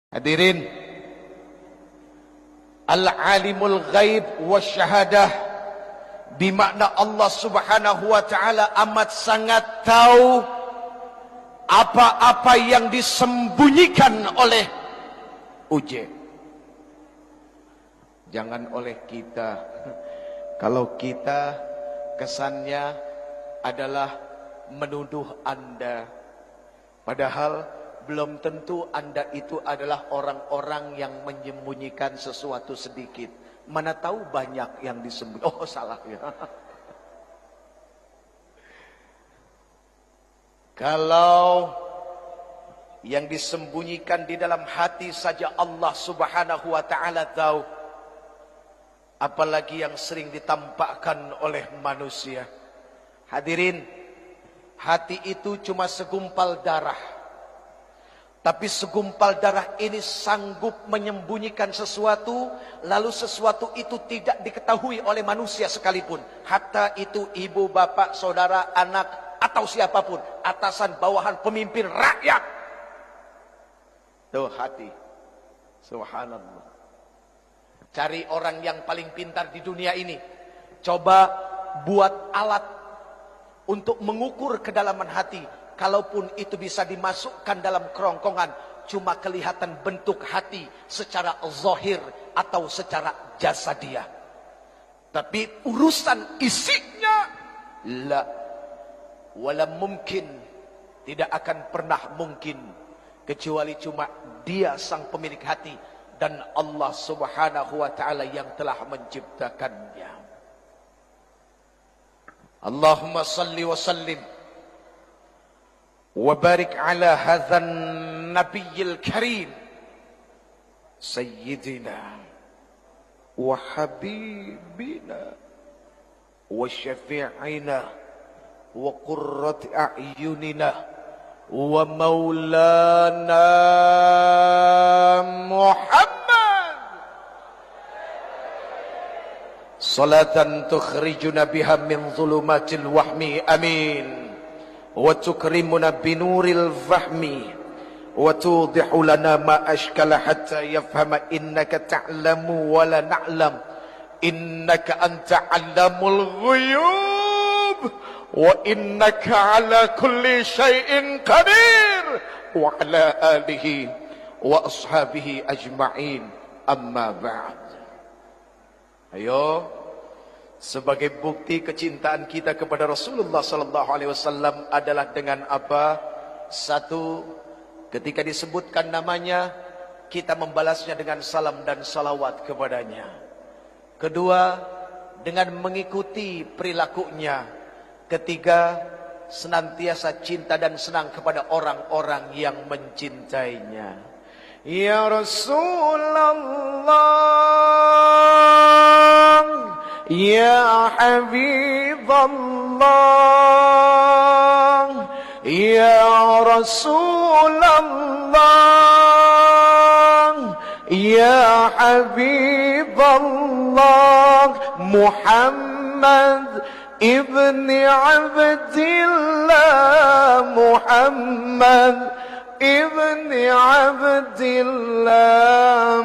Hadirin, al-alimul ghaib wasyahadah, bimakna Allah subhanahu wa ta'ala amat sangat tahu apa-apa yang disembunyikan oleh uji. Jangan oleh kita. Kalau kita kesannya adalah menuduh Anda, padahal belum tentu Anda itu adalah orang-orang yang menyembunyikan sesuatu sedikit. Mana tahu banyak yang disembunyikan. Oh, salah ya. Kalau yang disembunyikan di dalam hati saja Allah subhanahu wa ta'ala tahu, apalagi yang sering ditampakkan oleh manusia. Hadirin, hati itu cuma segumpal darah. Tapi segumpal darah ini sanggup menyembunyikan sesuatu, lalu sesuatu itu tidak diketahui oleh manusia sekalipun. Hatta itu ibu, bapak, saudara, anak, atau siapapun, atasan, bawahan, pemimpin, rakyat. Tuh hati. Subhanallah. Cari orang yang paling pintar di dunia ini. Coba buat alat untuk mengukur kedalaman hati. Kalaupun itu bisa dimasukkan dalam kerongkongan, cuma kelihatan bentuk hati secara zahir atau secara jasadiah. Tapi urusan isinya, la wala mungkin, tidak akan pernah mungkin, kecuali cuma Dia sang pemilik hati dan Allah subhanahu wa ta'ala yang telah menciptakannya. Allahumma salli wa sallim وبارك على هذا النبي الكريم سيدنا وحبيبنا وشفيعنا وقرة أعيننا ومولانا محمد صلاة تخرجنا بها من ظلمات الوهم آمين وتكرمنا بنور الفهم وتوضح لنا ما أشكل حتى يفهم إنك تعلم ولا نعلم إنك أنت علام الغيوب وإنك على كل شيء قدير وعلى آله وأصحابه أجمعين أما بعد. Ayo, sebagai bukti kecintaan kita kepada Rasulullah sallallahu alaihi wasallam adalah dengan apa? Satu, ketika disebutkan namanya, kita membalasnya dengan salam dan salawat kepadanya. Kedua, dengan mengikuti perilakunya. Ketiga, senantiasa cinta dan senang kepada orang-orang yang mencintainya. Ya Rasulullah, Ya Habib Allah, Ya Rasulullah, Ya Habib Allah, Muhammad ibni Abdillah, Muhammad ibni Abdillah,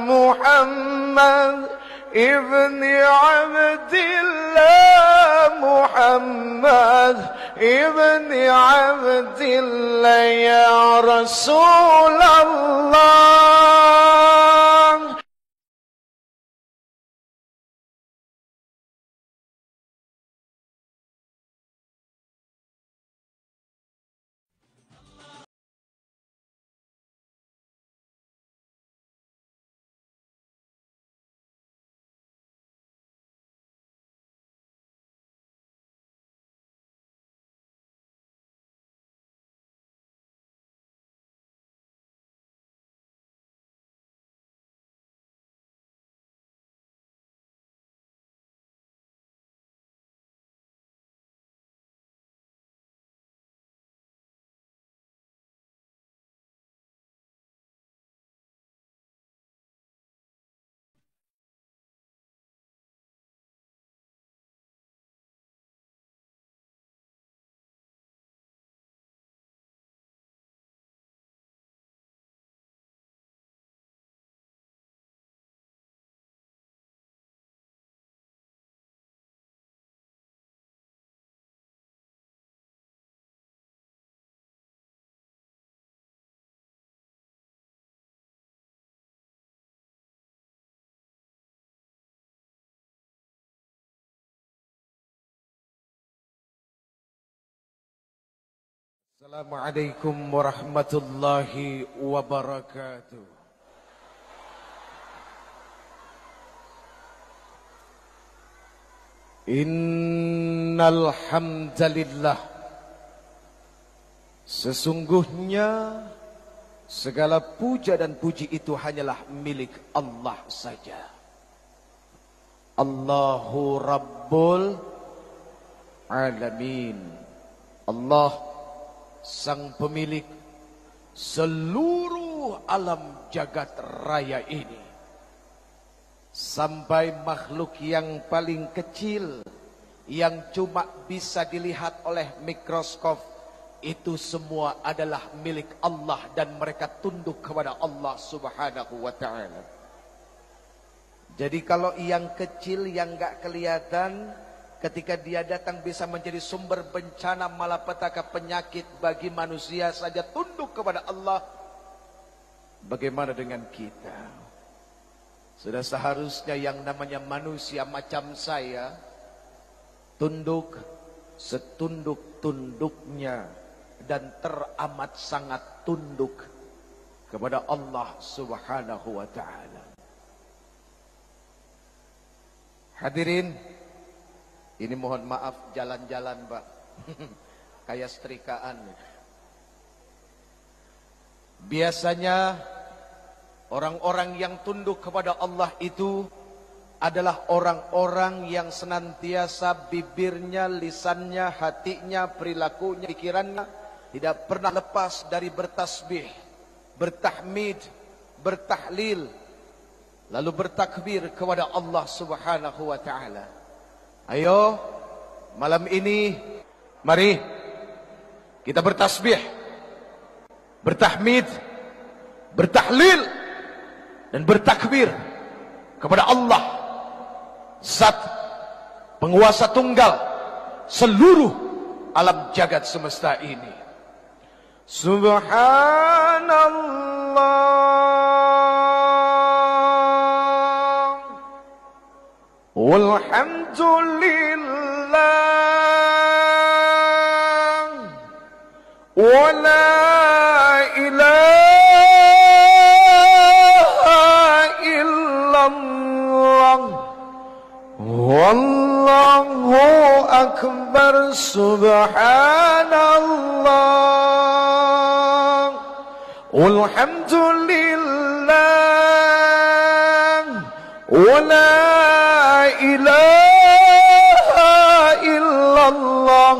Muhammad ibni Abdillah, Muhammad ibni Abdillah, ya Rasulullah. Assalamualaikum warahmatullahi wabarakatuh. Innal hamdalillah, sesungguhnya segala puja dan puji itu hanyalah milik Allah saja. Allahu Rabbul Alamin. Allah sang pemilik seluruh alam jagat raya ini. Sampai makhluk yang paling kecil yang cuma bisa dilihat oleh mikroskop, itu semua adalah milik Allah dan mereka tunduk kepada Allah Subhanahu wa ta'ala. Jadi kalau yang kecil yang gak kelihatan, ketika dia datang bisa menjadi sumber bencana malapetaka penyakit bagi manusia saja tunduk kepada Allah. Bagaimana dengan kita? Sudah seharusnya yang namanya manusia macam saya tunduk setunduk-tunduknya dan teramat sangat tunduk kepada Allah Subhanahu wa ta'ala. Hadirin, ini mohon maaf jalan-jalan Pak. Kayak setrikaan. Biasanya orang-orang yang tunduk kepada Allah itu adalah orang-orang yang senantiasa bibirnya, lisannya, hatinya, perilakunya, pikirannya tidak pernah lepas dari bertasbih, bertahmid, bertahlil, lalu bertakbir kepada Allah Subhanahu wa ta'ala. Ayo, malam ini mari kita bertasbih, bertahmid, bertahlil dan bertakbir kepada Allah, Zat penguasa tunggal seluruh alam jagat semesta ini. Subhanallah walhamdulillah wa la ilaha illallah wallahu akbar. Subhanallah walhamdulillah wa la ilaha illallah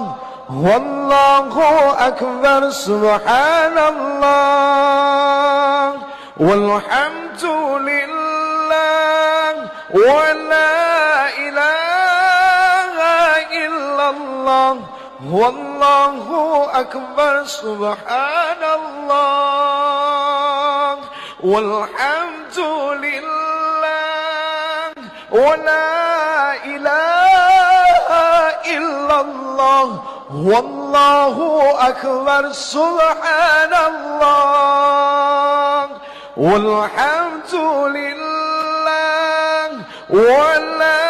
wallahu akbar. Subhanallah walhamdulillah wa la ilaha illallah wallahu akbar. Subhanallah walhamdulillah wa la ilaha illallah wallahu akbar. Subhanallah walhamdulillah wa la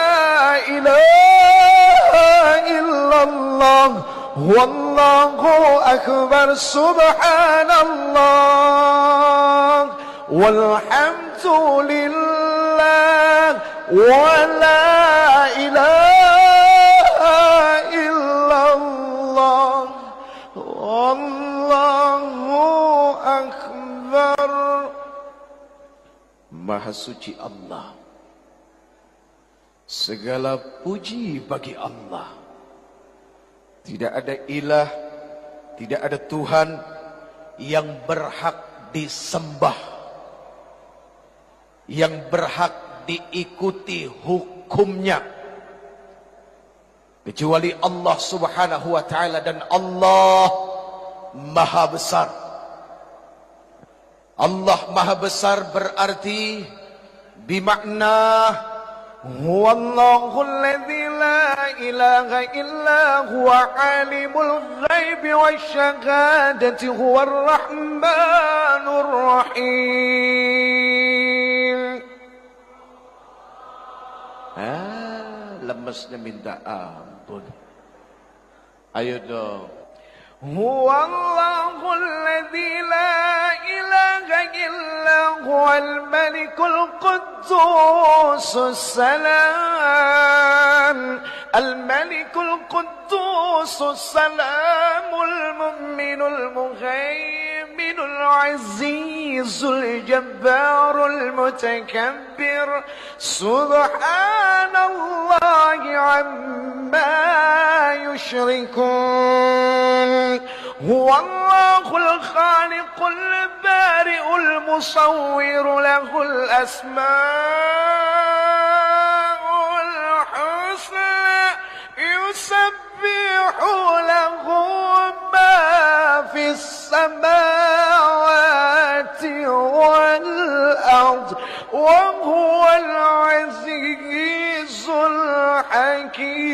ilaha illallah wallahu akbar. Subhanallah walhamdulillah wa la ilaha illallah wallahu akbar. Maha suci Allah, segala puji bagi Allah. Tidak ada ilah, tidak ada Tuhan yang berhak disembah, yang berhak diikuti hukumnya, kecuali Allah Subhanahu wa ta'ala. Dan Allah Maha Besar. Allah Maha Besar berarti bimakna huwallahu alladzi la ilaha illa huwa alimul ghaibi wasyahadati huwar rahmanur rahim. Lemesnya minta ampun. Ayo dong. Huwallahu alladzi la ilaha illa huwal malikul quddusus salam al-malikul quddusus salamul mu'minul muhaiminul azizul jabbarul mutakabbir subhanallahi amma yushrikun. Huwallahul khaliqul bari'ul musawwir lahul asma'ul husna yusabbihu lahu ma fis samawati wal ard wa huwal azizul hakim.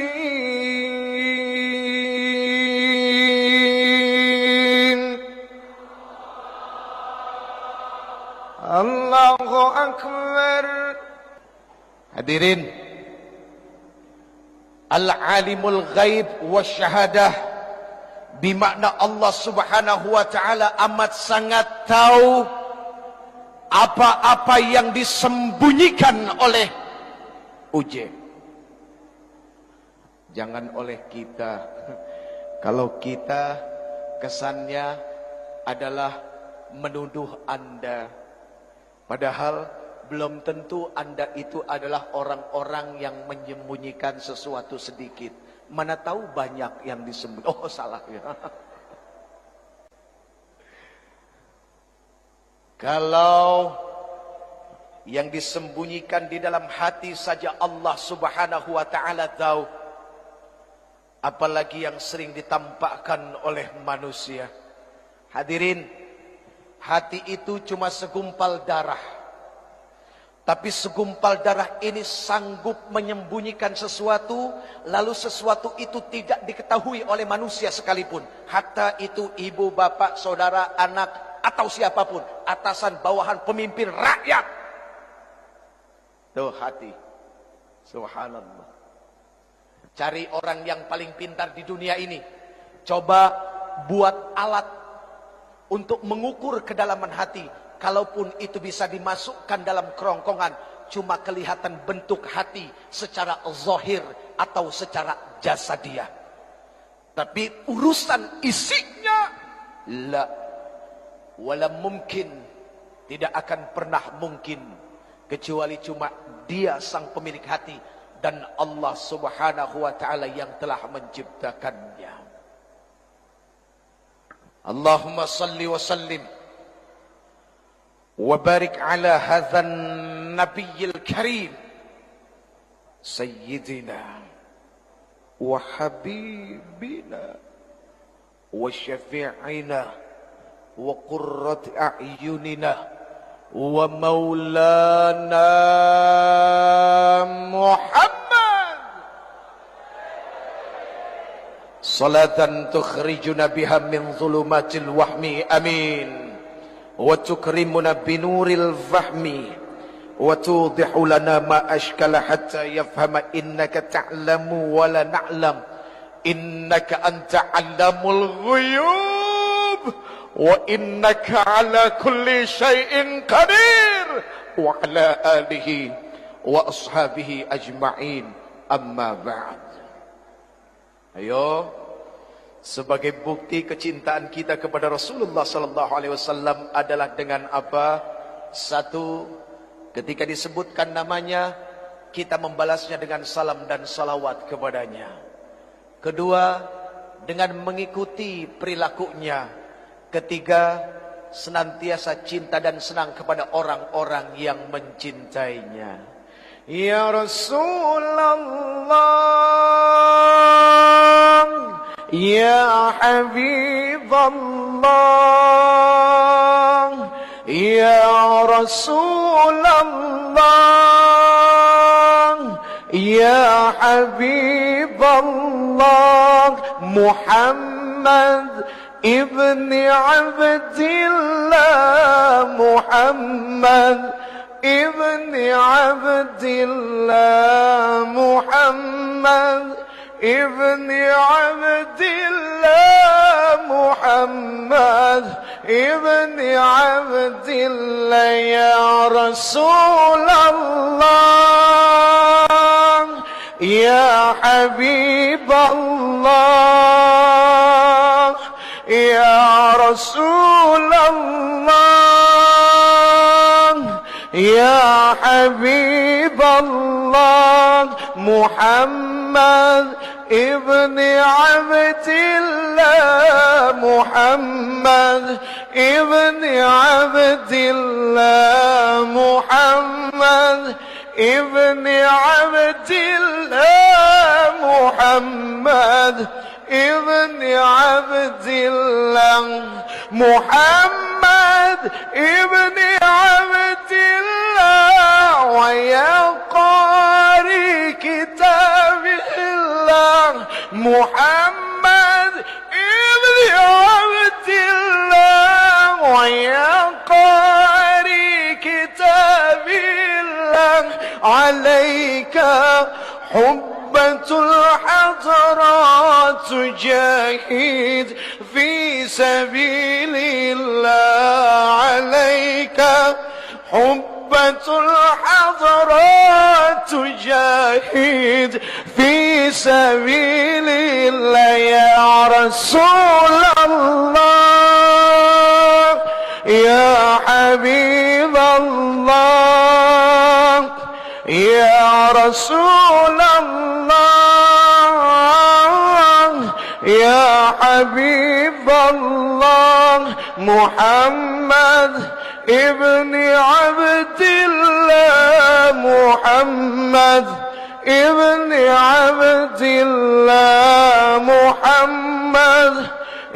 Allahu Akbar. Hadirin, Al-Alimul Ghaib wa Syahadah, bimakna Allah Subhanahu wa Ta'ala amat sangat tahu apa-apa yang disembunyikan oleh UJ. Jangan oleh kita. Kalau kita kesannya adalah menuduh Anda, padahal belum tentu Anda itu adalah orang-orang yang menyembunyikan sesuatu sedikit. Mana tahu banyak yang disembunyikan. Oh, salah ya. Kalau yang disembunyikan di dalam hati saja Allah Subhanahu wa Ta'ala tahu, apalagi yang sering ditampakkan oleh manusia. Hadirin, hati itu cuma segumpal darah, tapi segumpal darah ini sanggup menyembunyikan sesuatu, lalu sesuatu itu tidak diketahui oleh manusia sekalipun. Hatta itu ibu, bapak, saudara, anak, atau siapapun, atasan, bawahan, pemimpin, rakyat. Tuh hati. Subhanallah. Cari orang yang paling pintar di dunia ini. Coba buat alat untuk mengukur kedalaman hati. Kalaupun itu bisa dimasukkan dalam kerongkongan, cuma kelihatan bentuk hati secara zahir atau secara jasadiah. Tapi urusan isinya, la, wala mungkin, tidak akan pernah mungkin, kecuali cuma Dia sang pemilik hati dan Allah Subhanahu wa Ta'ala yang telah menciptakannya. Allahumma salli wa sallim wa barik ala hadzal nabiyil karim sayyidina wa habibina wa syafi'ina wa qurrati a'yunina wa maulana Muhammad salatan tukhrijuna biha min zulumatil wahmi amin wa tukrimuna binuril fahmi wa tudihu lana ma ashkala hatta yafhama innaka ta'lamu wa la na'lam innaka anta 'allamul ghuyub wa innaka 'ala kulli syai'in qadir wa 'ala alihi wa ashabihi ajma'in amma ba'd. Ayo, sebagai bukti kecintaan kita kepada Rasulullah sallallahu alaihi wasallam adalah dengan apa? Satu, ketika disebutkan namanya, kita membalasnya dengan salam dan salawat kepadanya. Kedua, dengan mengikuti perilakunya. Ketiga, senantiasa cinta dan senang kepada orang-orang yang mencintainya. Ya Rasulullah, Ya Habibullah, Ya Rasulullah, Ya Habibullah, Muhammad ibni Abdillah, Muhammad ibni Abdillah, Muhammad ibni Abdillah, محمد ابن عبد الله يا رسول الله يا حبيب الله يا رسول الله يا حبيب الله محمد ابن عبد الله محمد ابن عبد الله محمد ابن عبد الله محمد ابن عبد الله محمد ابن عبد الله ويا قارئ كتاب الله محمد ابن عبد الله ويا قارئ كتاب الله عليك حبة الحضرات تجاهد في سبيل الله عليك حبة الحضرات تجاهد في سبيل الله يا رسول الله يا حبيب الله يا رسول الله يا حبيب الله محمد ابن عبد الله محمد ابن عبد الله محمد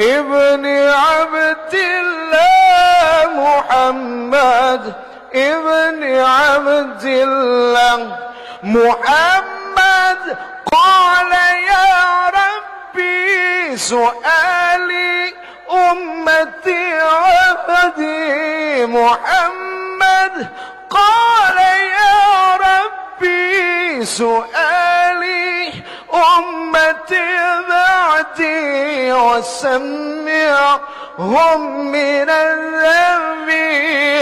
ابن عبد الله محمد ابن عبد الله محمد قال يا ربي سؤالي أمتي عبدي محمد قال يا ربي سؤالي أمتي بعدي وسمعهم من الذنب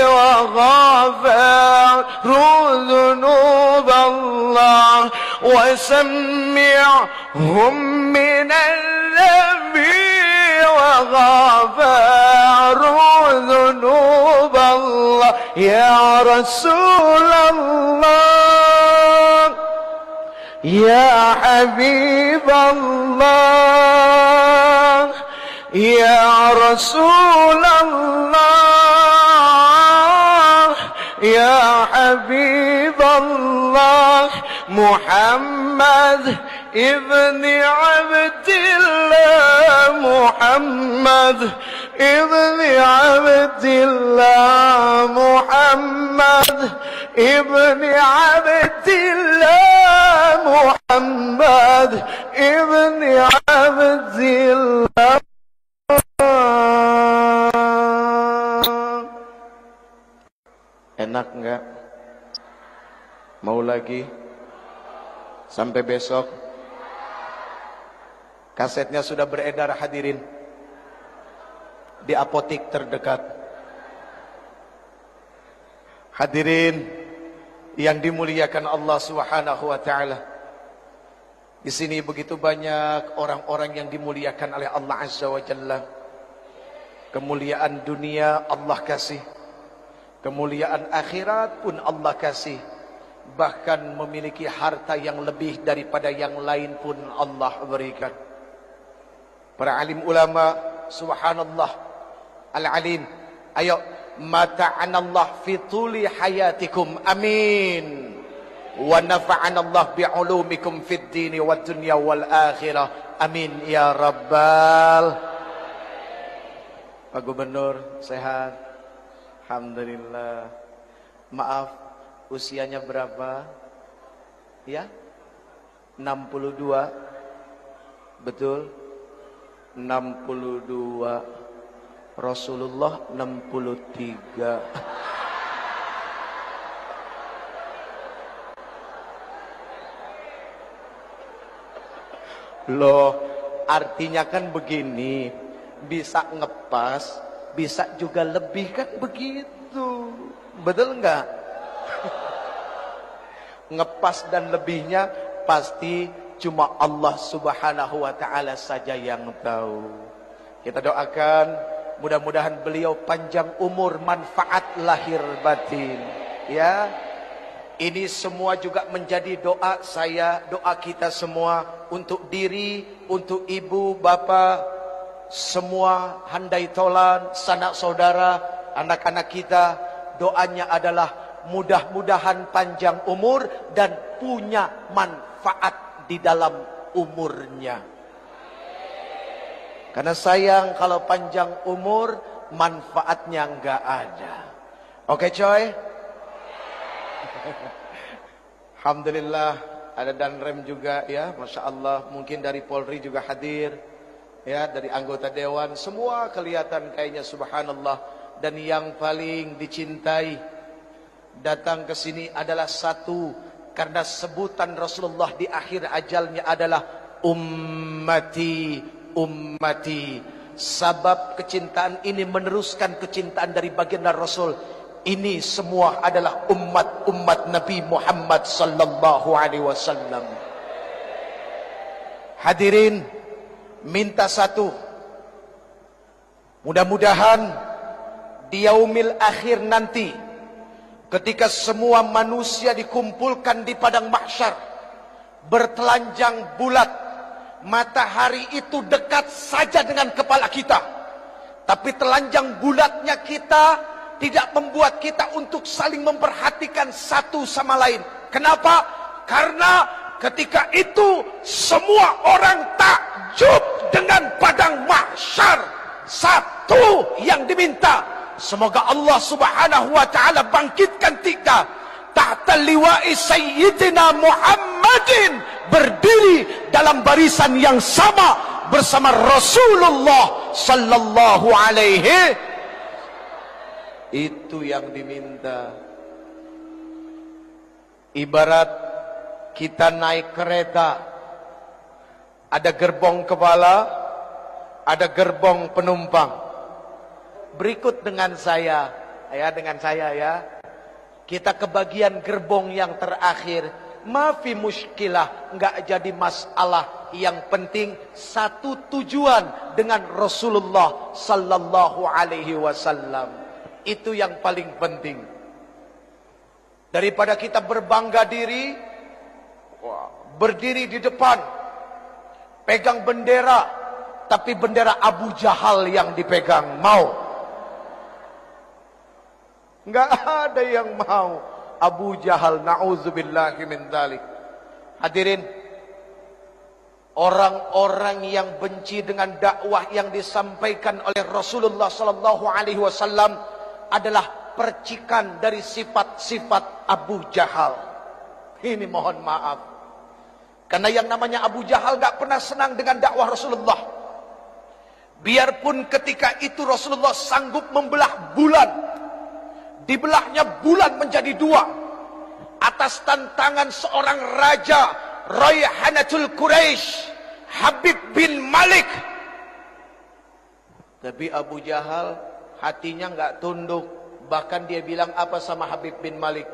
وغفر ذنوب الله وسمعهم من الذنب وغفر ذنوب الله يا رسول الله يا حبيب الله يا رسول الله يا حبيب الله محمد ابن عبد الله محمد ابن عبد الله محمد ابن عبد الله محمد ابن عبد الله. Enak enggak? Mau lagi? Sampai besok? Kasetnya sudah beredar hadirin di apotik terdekat. Hadirin yang dimuliakan Allah Subhanahu wa taala. Di sini begitu banyak orang-orang yang dimuliakan oleh Allah Azza wa Jalla. Kemuliaan dunia Allah kasih, kemuliaan akhirat pun Allah kasih. Bahkan memiliki harta yang lebih daripada yang lain pun Allah berikan. Para alim ulama, subhanallah, al-alim, ayo, mata'anallah fi tuli hayatikum, amin. Wa nafa'anallah bi'ulumikum fid dini wad dunya wal akhirah, amin ya rabbal. Pak Gubernur sehat? Alhamdulillah. Maaf, usianya berapa? Ya? 62. Betul? 62. Rasulullah 63. Loh, artinya kan begini, Bisa ngepas, bisa juga lebih, kan begitu. Betul nggak? Ngepas dan lebihnya pasti cuma Allah Subhanahu wa taala saja yang tahu. Kita doakan mudah-mudahan beliau panjang umur, manfaat lahir batin. Ya. Ini semua juga menjadi doa saya, doa kita semua untuk diri, untuk ibu, bapak, semua handai tolan, sanak saudara, anak-anak kita. Doanya adalah mudah-mudahan panjang umur dan punya manfaat di dalam umurnya. Karena sayang kalau panjang umur manfaatnya nggak ada. Oke coy? Alhamdulillah ada Danrem juga ya, Masya Allah. Mungkin dari Polri juga hadir ya, dari anggota Dewan. Semua kelihatan kayaknya subhanallah. Dan yang paling dicintai datang ke sini adalah satu, karena sebutan Rasulullah di akhir ajalnya adalah ummati, ummati. Sabab kecintaan ini meneruskan kecintaan dari baginda Rasul. Ini semua adalah umat Nabi Muhammad sallallahu alaihi wasallam. Hadirin, minta satu. Mudah-mudahan di yaumil akhir nanti, ketika semua manusia dikumpulkan di padang mahsyar, bertelanjang bulat, matahari itu dekat saja dengan kepala kita, tapi telanjang bulatnya kita tidak membuat kita untuk saling memperhatikan satu sama lain. Kenapa? Karena ketika itu semua orang takjub dengan padang mahsyar. Satu yang diminta, semoga Allah Subhanahu wa taala bangkitkan kita tahta liwa'i sayyidina Muhammadin, berdiri dalam barisan yang sama bersama Rasulullah sallallahu alaihi. Itu yang diminta. Ibarat kita naik kereta, ada gerbong kepala, ada gerbong penumpang. Berikut dengan saya ya. Kita kebagian gerbong yang terakhir. Mafi muskilah, enggak jadi masalah. Yang penting satu tujuan dengan Rasulullah sallallahu alaihi wasallam. Itu yang paling penting. Daripada kita berbangga diri, berdiri di depan, pegang bendera, tapi bendera Abu Jahal yang dipegang. Mau? Enggak ada yang mau. Abu Jahal, na'udzubillahi min dzalik. Hadirin, orang-orang yang benci dengan dakwah yang disampaikan oleh Rasulullah sallallahu alaihi wasallam adalah percikan dari sifat-sifat Abu Jahal. Ini mohon maaf. Karena yang namanya Abu Jahal gak pernah senang dengan dakwah Rasulullah. Biarpun ketika itu Rasulullah sanggup membelah bulan. Dibelahnya bulan menjadi dua. Atas tantangan seorang raja, Rayhanatul Quraisy, Habib bin Malik. Tapi Abu Jahal hatinya nggak tunduk. Bahkan dia bilang apa sama Habib bin Malik?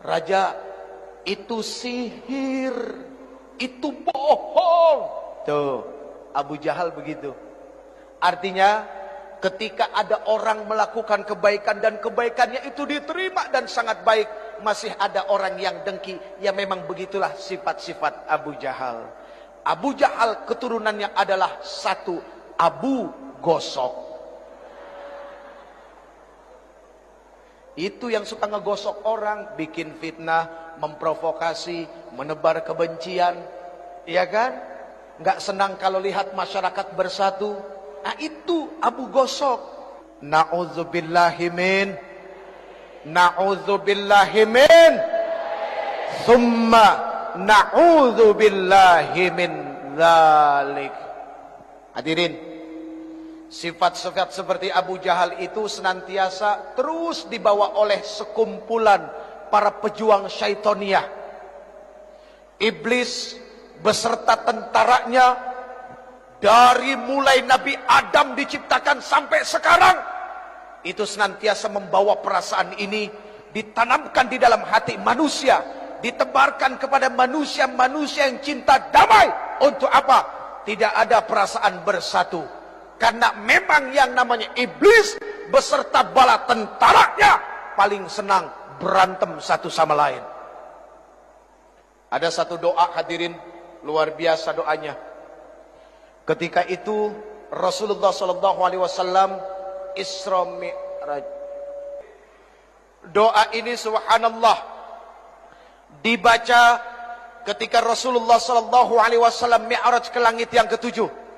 Raja, itu sihir, itu bohong. Tuh, Abu Jahal begitu. Artinya ketika ada orang melakukan kebaikan dan kebaikannya itu diterima dan sangat baik, masih ada orang yang dengki. Ya memang begitulah sifat-sifat Abu Jahal. Abu Jahal keturunannya adalah satu, Abu Gosok. Itu yang suka ngegosok orang, bikin fitnah, memprovokasi, menebar kebencian, ya kan? Nggak senang kalau lihat masyarakat bersatu. Nah itu Abu Gosok. Na'udzubillahimin, na'udzubillahimin, thumma na'udzubillahimin dzalik. Hadirin, sifat-sifat seperti Abu Jahal itu senantiasa terus dibawa oleh sekumpulan para pejuang syaitoniyah. Iblis beserta tentaranya dari mulai Nabi Adam diciptakan sampai sekarang, itu senantiasa membawa perasaan ini ditanamkan di dalam hati manusia, ditebarkan kepada manusia-manusia yang cinta damai. Untuk apa? Tidak ada perasaan bersatu. Karena memang yang namanya iblis beserta bala tentaranya paling senang berantem satu sama lain. Ada satu doa hadirin, luar biasa doanya. Ketika itu Rasulullah SAW Isra Mi'raj. Doa ini subhanallah dibaca ketika Rasulullah SAW Mi'raj ke langit yang ketujuh.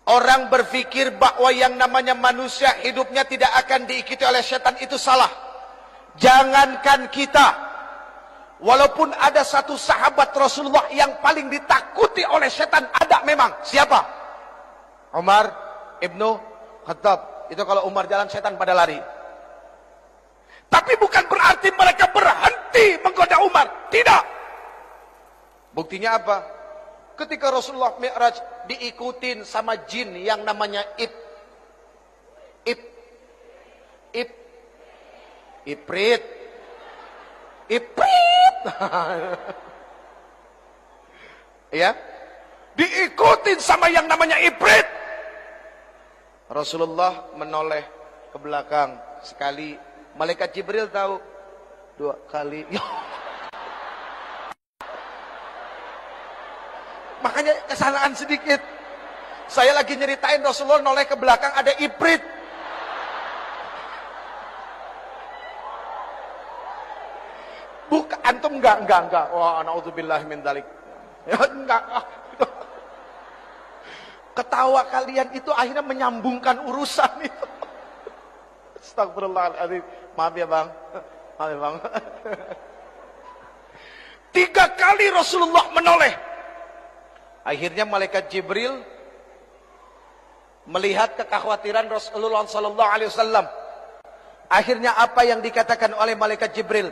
Orang berpikir bahwa yang namanya manusia hidupnya tidak akan diikuti oleh setan, itu salah. Jangankan kita, walaupun ada satu sahabat Rasulullah yang paling ditakuti oleh setan, ada memang. Siapa? Umar ibnu Khattab. Itu kalau Umar jalan, setan pada lari. Tapi bukan berarti mereka berhenti menggoda Umar. Tidak. Buktinya apa? Ketika Rasulullah Mi'raj diikutin sama jin yang namanya Ifrit. Ya, diikutin sama yang namanya Ifrit. Rasulullah menoleh ke belakang sekali, malaikat Jibril tahu, 2 kali. Makanya kesalahan sedikit. Saya lagi nyeritain Rasulullah noleh ke belakang, ada Ifrit. Bukan, antum enggak. Wah, naudzubillah min dzalik. Ya, enggak. Ketawa kalian itu akhirnya menyambungkan urusan itu. Astagfirullahaladzim. Maaf ya bang. 3 kali Rasulullah menoleh. Akhirnya malaikat Jibril melihat kekhawatiran Rasulullah SAW. Akhirnya apa yang dikatakan oleh malaikat Jibril?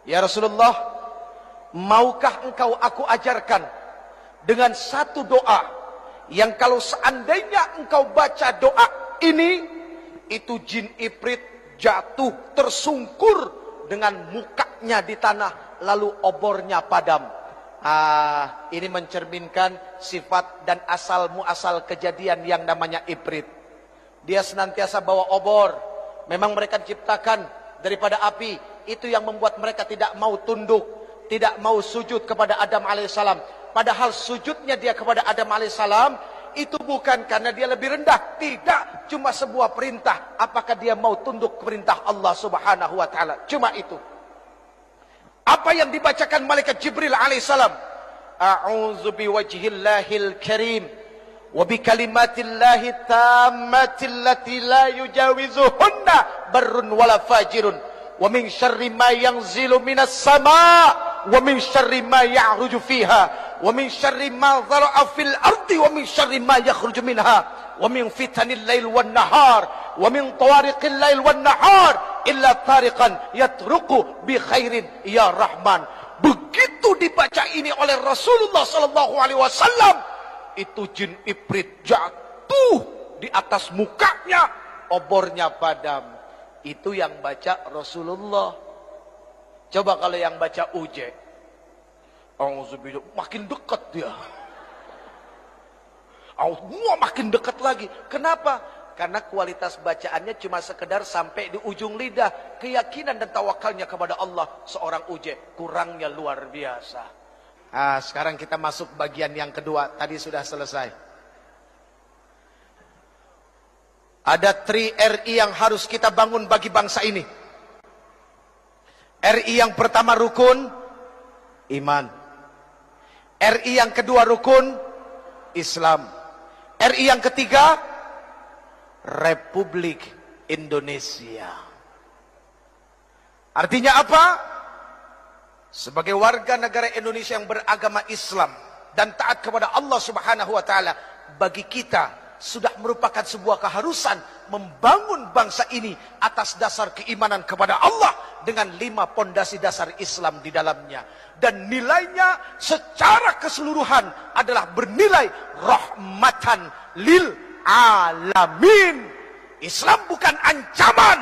Ya Rasulullah, maukah engkau aku ajarkan dengan satu doa yang kalau seandainya engkau baca doa ini, itu jin Ifrit jatuh tersungkur dengan mukanya di tanah, lalu obornya padam. Ini mencerminkan sifat dan asal muasal kejadian yang namanya Ifrit. Dia senantiasa bawa obor. Memang mereka diciptakan daripada api. Itu yang membuat mereka tidak mau tunduk, tidak mau sujud kepada Adam alaihissalam. Padahal sujudnya dia kepada Adam alaihissalam itu bukan karena dia lebih rendah. Tidak, cuma sebuah perintah. Apakah dia mau tunduk perintah Allah subhanahu wa ta'ala? Cuma itu. Apa yang dibacakan malaikat Jibril alaihissalam? A'udzu biwajhillahil karim wa bikalimatillahi tammatil lati la yujawizuhunna barrun wala fajirun wa min syarri ma yanzilu minas sama' wa min syarri ma ya'ruju fiha wa min syarri ma dhara'a fil ardi wa min syarri ma yakhruju minha wa min fitanil lail wan nahar wa min tawariqil lail wan nahar illa tariqan yatruqu bi khairin ya rahman. Begitu dibaca ini oleh Rasulullah sallallahu alaihi wasallam, itu jin Ifrit jatuh di atas mukanya, obornya padam. Itu yang baca Rasulullah. Coba kalau yang baca Uje, auzubillah, makin dekat dia. Makin dekat lagi. Kenapa? Karena kualitas bacaannya cuma sekedar sampai di ujung lidah. Keyakinan dan tawakalnya kepada Allah seorang Uje kurangnya luar biasa. Sekarang kita masuk bagian yang kedua. Tadi sudah selesai. Ada 3 RI yang harus kita bangun bagi bangsa ini. RI yang pertama rukun iman. RI yang kedua rukun Islam. RI yang ketiga Republik Indonesia. Artinya apa? Sebagai warga negara Indonesia yang beragama Islam dan taat kepada Allah Subhanahu wa taala, bagi kita sudah merupakan sebuah keharusan membangun bangsa ini atas dasar keimanan kepada Allah dengan 5 pondasi dasar Islam di dalamnya. Dan nilainya secara keseluruhan adalah bernilai rahmatan lil alamin. Islam bukan ancaman,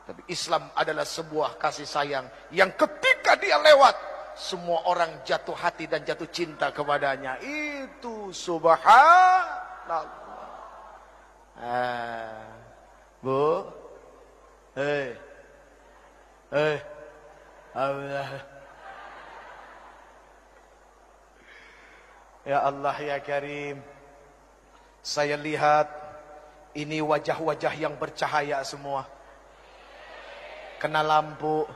tapi Islam adalah sebuah kasih sayang yang ketika dia lewat, semua orang jatuh hati dan jatuh cinta kepadanya. Itu subhanallah. Bu, Allah. Ya Allah ya Karim, saya lihat ini wajah-wajah yang bercahaya semua. Kena lampu.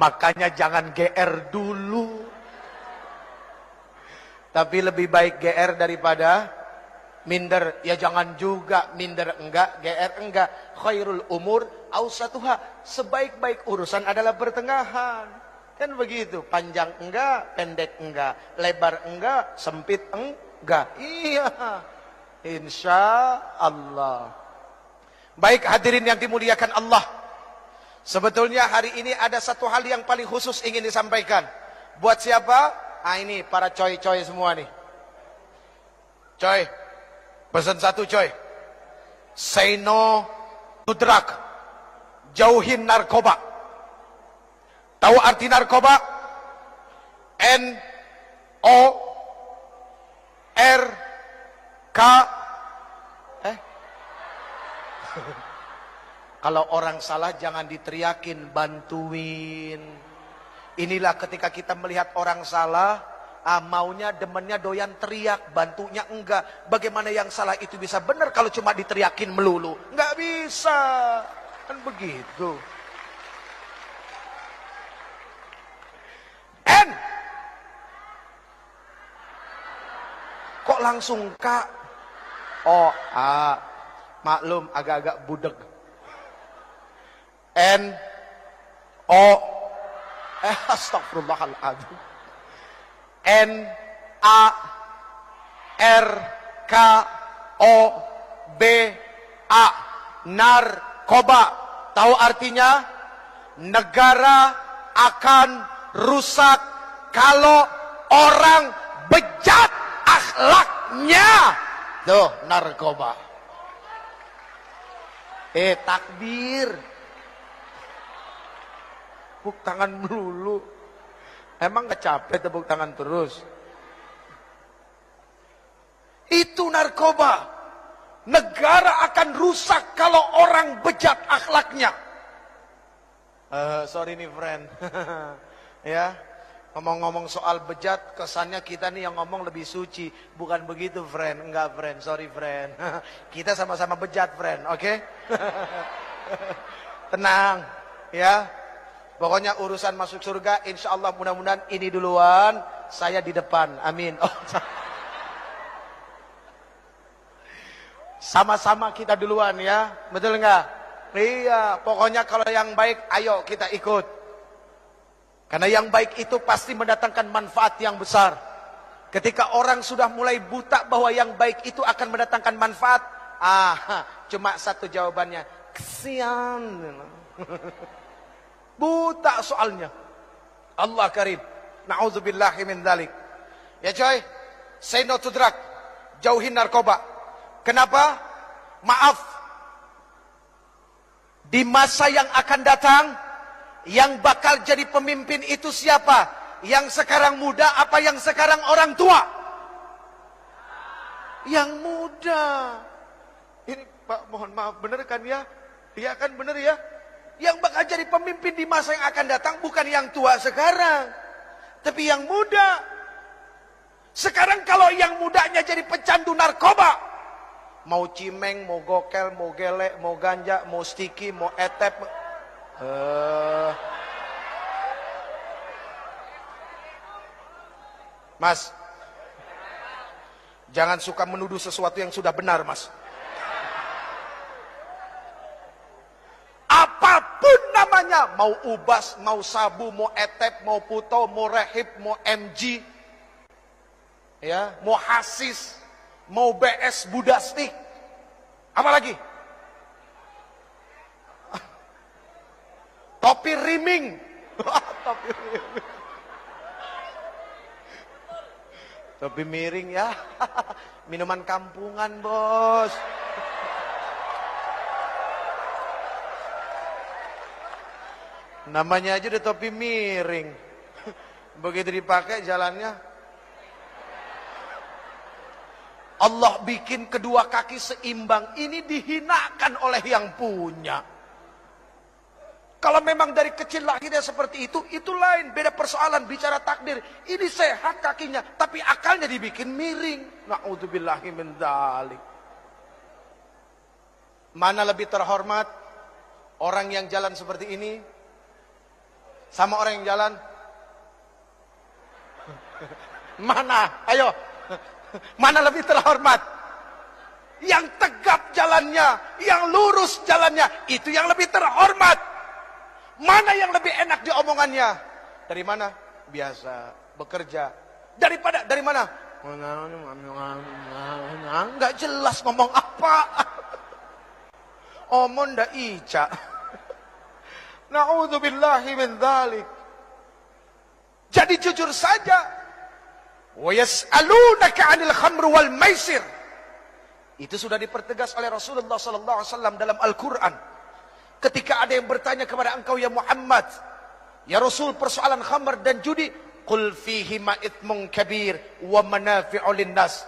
Makanya jangan GR dulu. Tapi lebih baik GR daripada minder. Ya jangan juga minder enggak, GR enggak. Khairul umur ausatuha. Sebaik-baik urusan adalah pertengahan. Kan begitu. Panjang enggak, pendek enggak, lebar enggak, sempit enggak. Iya. Insya Allah. Baik hadirin yang dimuliakan Allah. Sebetulnya hari ini ada satu hal yang paling khusus ingin disampaikan. Buat siapa? Ini para coy-coy semua nih. Coy, pesan satu coy. Say no to drug. Jauhin narkoba. Tahu arti narkoba? N-O-R-K. Kalau orang salah jangan diteriakin, bantuin. Inilah ketika kita melihat orang salah, maunya demennya doyan teriak, bantunya enggak. Bagaimana yang salah itu bisa benar kalau cuma diteriakin melulu? Enggak bisa. Kan begitu. N. Kok langsung K? O, A. Maklum agak-agak budeg. N O astagfirullahaladzim. N A R K O B A. Narkoba. Tahu artinya? Negara akan rusak kalau orang bejat akhlaknya. Tuh, narkoba. Takbir. Tepuk tangan melulu. Emang gak capek tepuk tangan terus? Itu narkoba. Negara akan rusak kalau orang bejat akhlaknya. Sorry nih friend. Ya, ngomong-ngomong soal bejat, kesannya kita nih yang ngomong lebih suci. Bukan begitu friend. Enggak friend, sorry friend. Kita sama-sama bejat friend, oke? Tenang, ya. Pokoknya urusan masuk surga, insya Allah mudah-mudahan ini duluan, saya di depan, amin. Oh, sama-sama kita duluan ya, betul nggak? Iya, pokoknya kalau yang baik, ayo kita ikut. Karena yang baik itu pasti mendatangkan manfaat yang besar. Ketika orang sudah mulai buta bahwa yang baik itu akan mendatangkan manfaat, cuma satu jawabannya, kesian. Buta soalnya. Allah karim. Na'udzubillahi min dzalik. Ya coy, say no to drug. Jauhin narkoba. Kenapa? Maaf. Di masa yang akan datang, yang bakal jadi pemimpin itu siapa? Yang sekarang muda apa yang sekarang orang tua? Yang muda. Ini Pak mohon maaf, bener kan ya? Iya kan bener ya? Yang bakal jadi pemimpin di masa yang akan datang bukan yang tua sekarang, tapi yang muda. Sekarang kalau yang mudanya jadi pecandu narkoba, mau cimeng, mau gokel, mau gelek, mau ganja, mau stiki, mau etep, Mas, jangan suka menuduh sesuatu yang sudah benar, Mas. Apapun namanya, mau ubas, mau sabu, mau etep, mau puto, mau rehib, mau MG, ya, mau hasis, mau BS budastik, apalagi Topi riming. Topi riming. Topi miring ya. Minuman kampungan, bos. Namanya aja udah topi miring. Begitu dipakai jalannya. Allah bikin kedua kaki seimbang. Ini dihinakan oleh yang punya. Kalau memang dari kecil lahirnya seperti itu lain. Beda persoalan, bicara takdir. Ini sehat kakinya, tapi akalnya dibikin miring. Na'udzubillahi min dzalik. Mana lebih terhormat? Orang yang jalan seperti ini sama orang yang jalan? Mana? Ayo. Mana lebih terhormat? Yang tegap jalannya, yang lurus jalannya, itu yang lebih terhormat. Mana yang lebih enak diomongannya? Dari mana? Biasa, bekerja. Dari mana? Enggak jelas ngomong apa. Omong ndak ica. Na'udzubillahi min dzalik. Jadi jujur saja. Wa yas'alunaka 'anil khamr wal maisir. Itu sudah dipertegas oleh Rasulullah sallallahu alaihi wasallam dalam Al-Qur'an. Ketika ada yang bertanya kepada engkau ya Muhammad, ya Rasul, persoalan khamr dan judi, qul fihima itsmun kabir wa manafi'u linnas.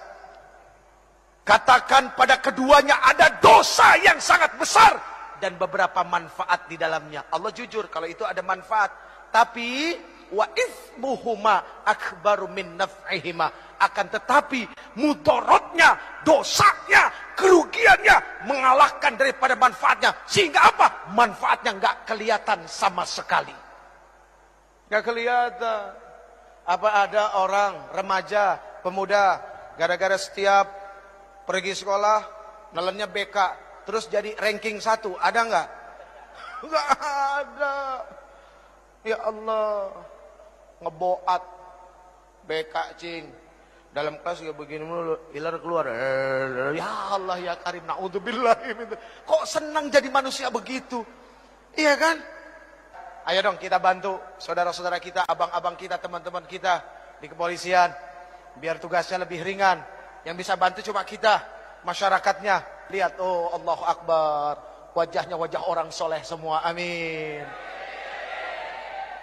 Katakan pada keduanya ada dosa yang sangat besar dan beberapa manfaat di dalamnya. Allah jujur kalau itu ada manfaat, tapi wa itsmuhuma akbaru min naf'ihima. Akan tetapi mudaratnya, dosanya, kerugiannya mengalahkan daripada manfaatnya. Sehingga apa? Manfaatnya nggak kelihatan sama sekali. Nggak kelihatan. Apa ada orang remaja, pemuda, gara-gara setiap pergi sekolah nelennya BK, terus jadi ranking 1, ada nggak? Nggak ada. Ya Allah, ngeboat BK cing. Dalam kelas ya begini mulu, ilar keluar. Ya Allah ya Karim, naudzubillah. Kok senang jadi manusia begitu? Iya kan? Ayo dong kita bantu saudara-saudara kita, abang-abang kita, teman-teman kita di kepolisian. Biar tugasnya lebih ringan. Yang bisa bantu cuma kita, masyarakatnya. Lihat, oh Allahu Akbar. Wajahnya wajah orang soleh semua, amin.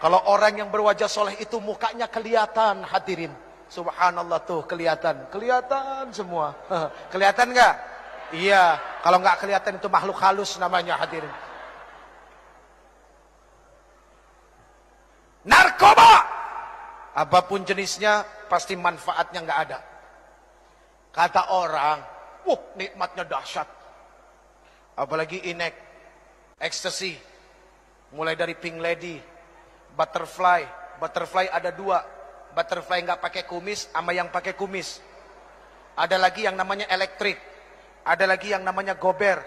Kalau orang yang berwajah soleh itu mukanya kelihatan, hadirin. Subhanallah tuh kelihatan semua. Kelihatan nggak? Iya. Kalau nggak kelihatan itu makhluk halus namanya, hadirin. Narkoba, apapun jenisnya, pasti manfaatnya nggak ada. Kata orang, nikmatnya dahsyat. Apalagi inek, ecstasy, mulai dari pink lady, butterfly. Butterfly ada 2. Butterfly nggak pakai kumis sama yang pakai kumis. Ada lagi yang namanya elektrik. Ada lagi yang namanya gober.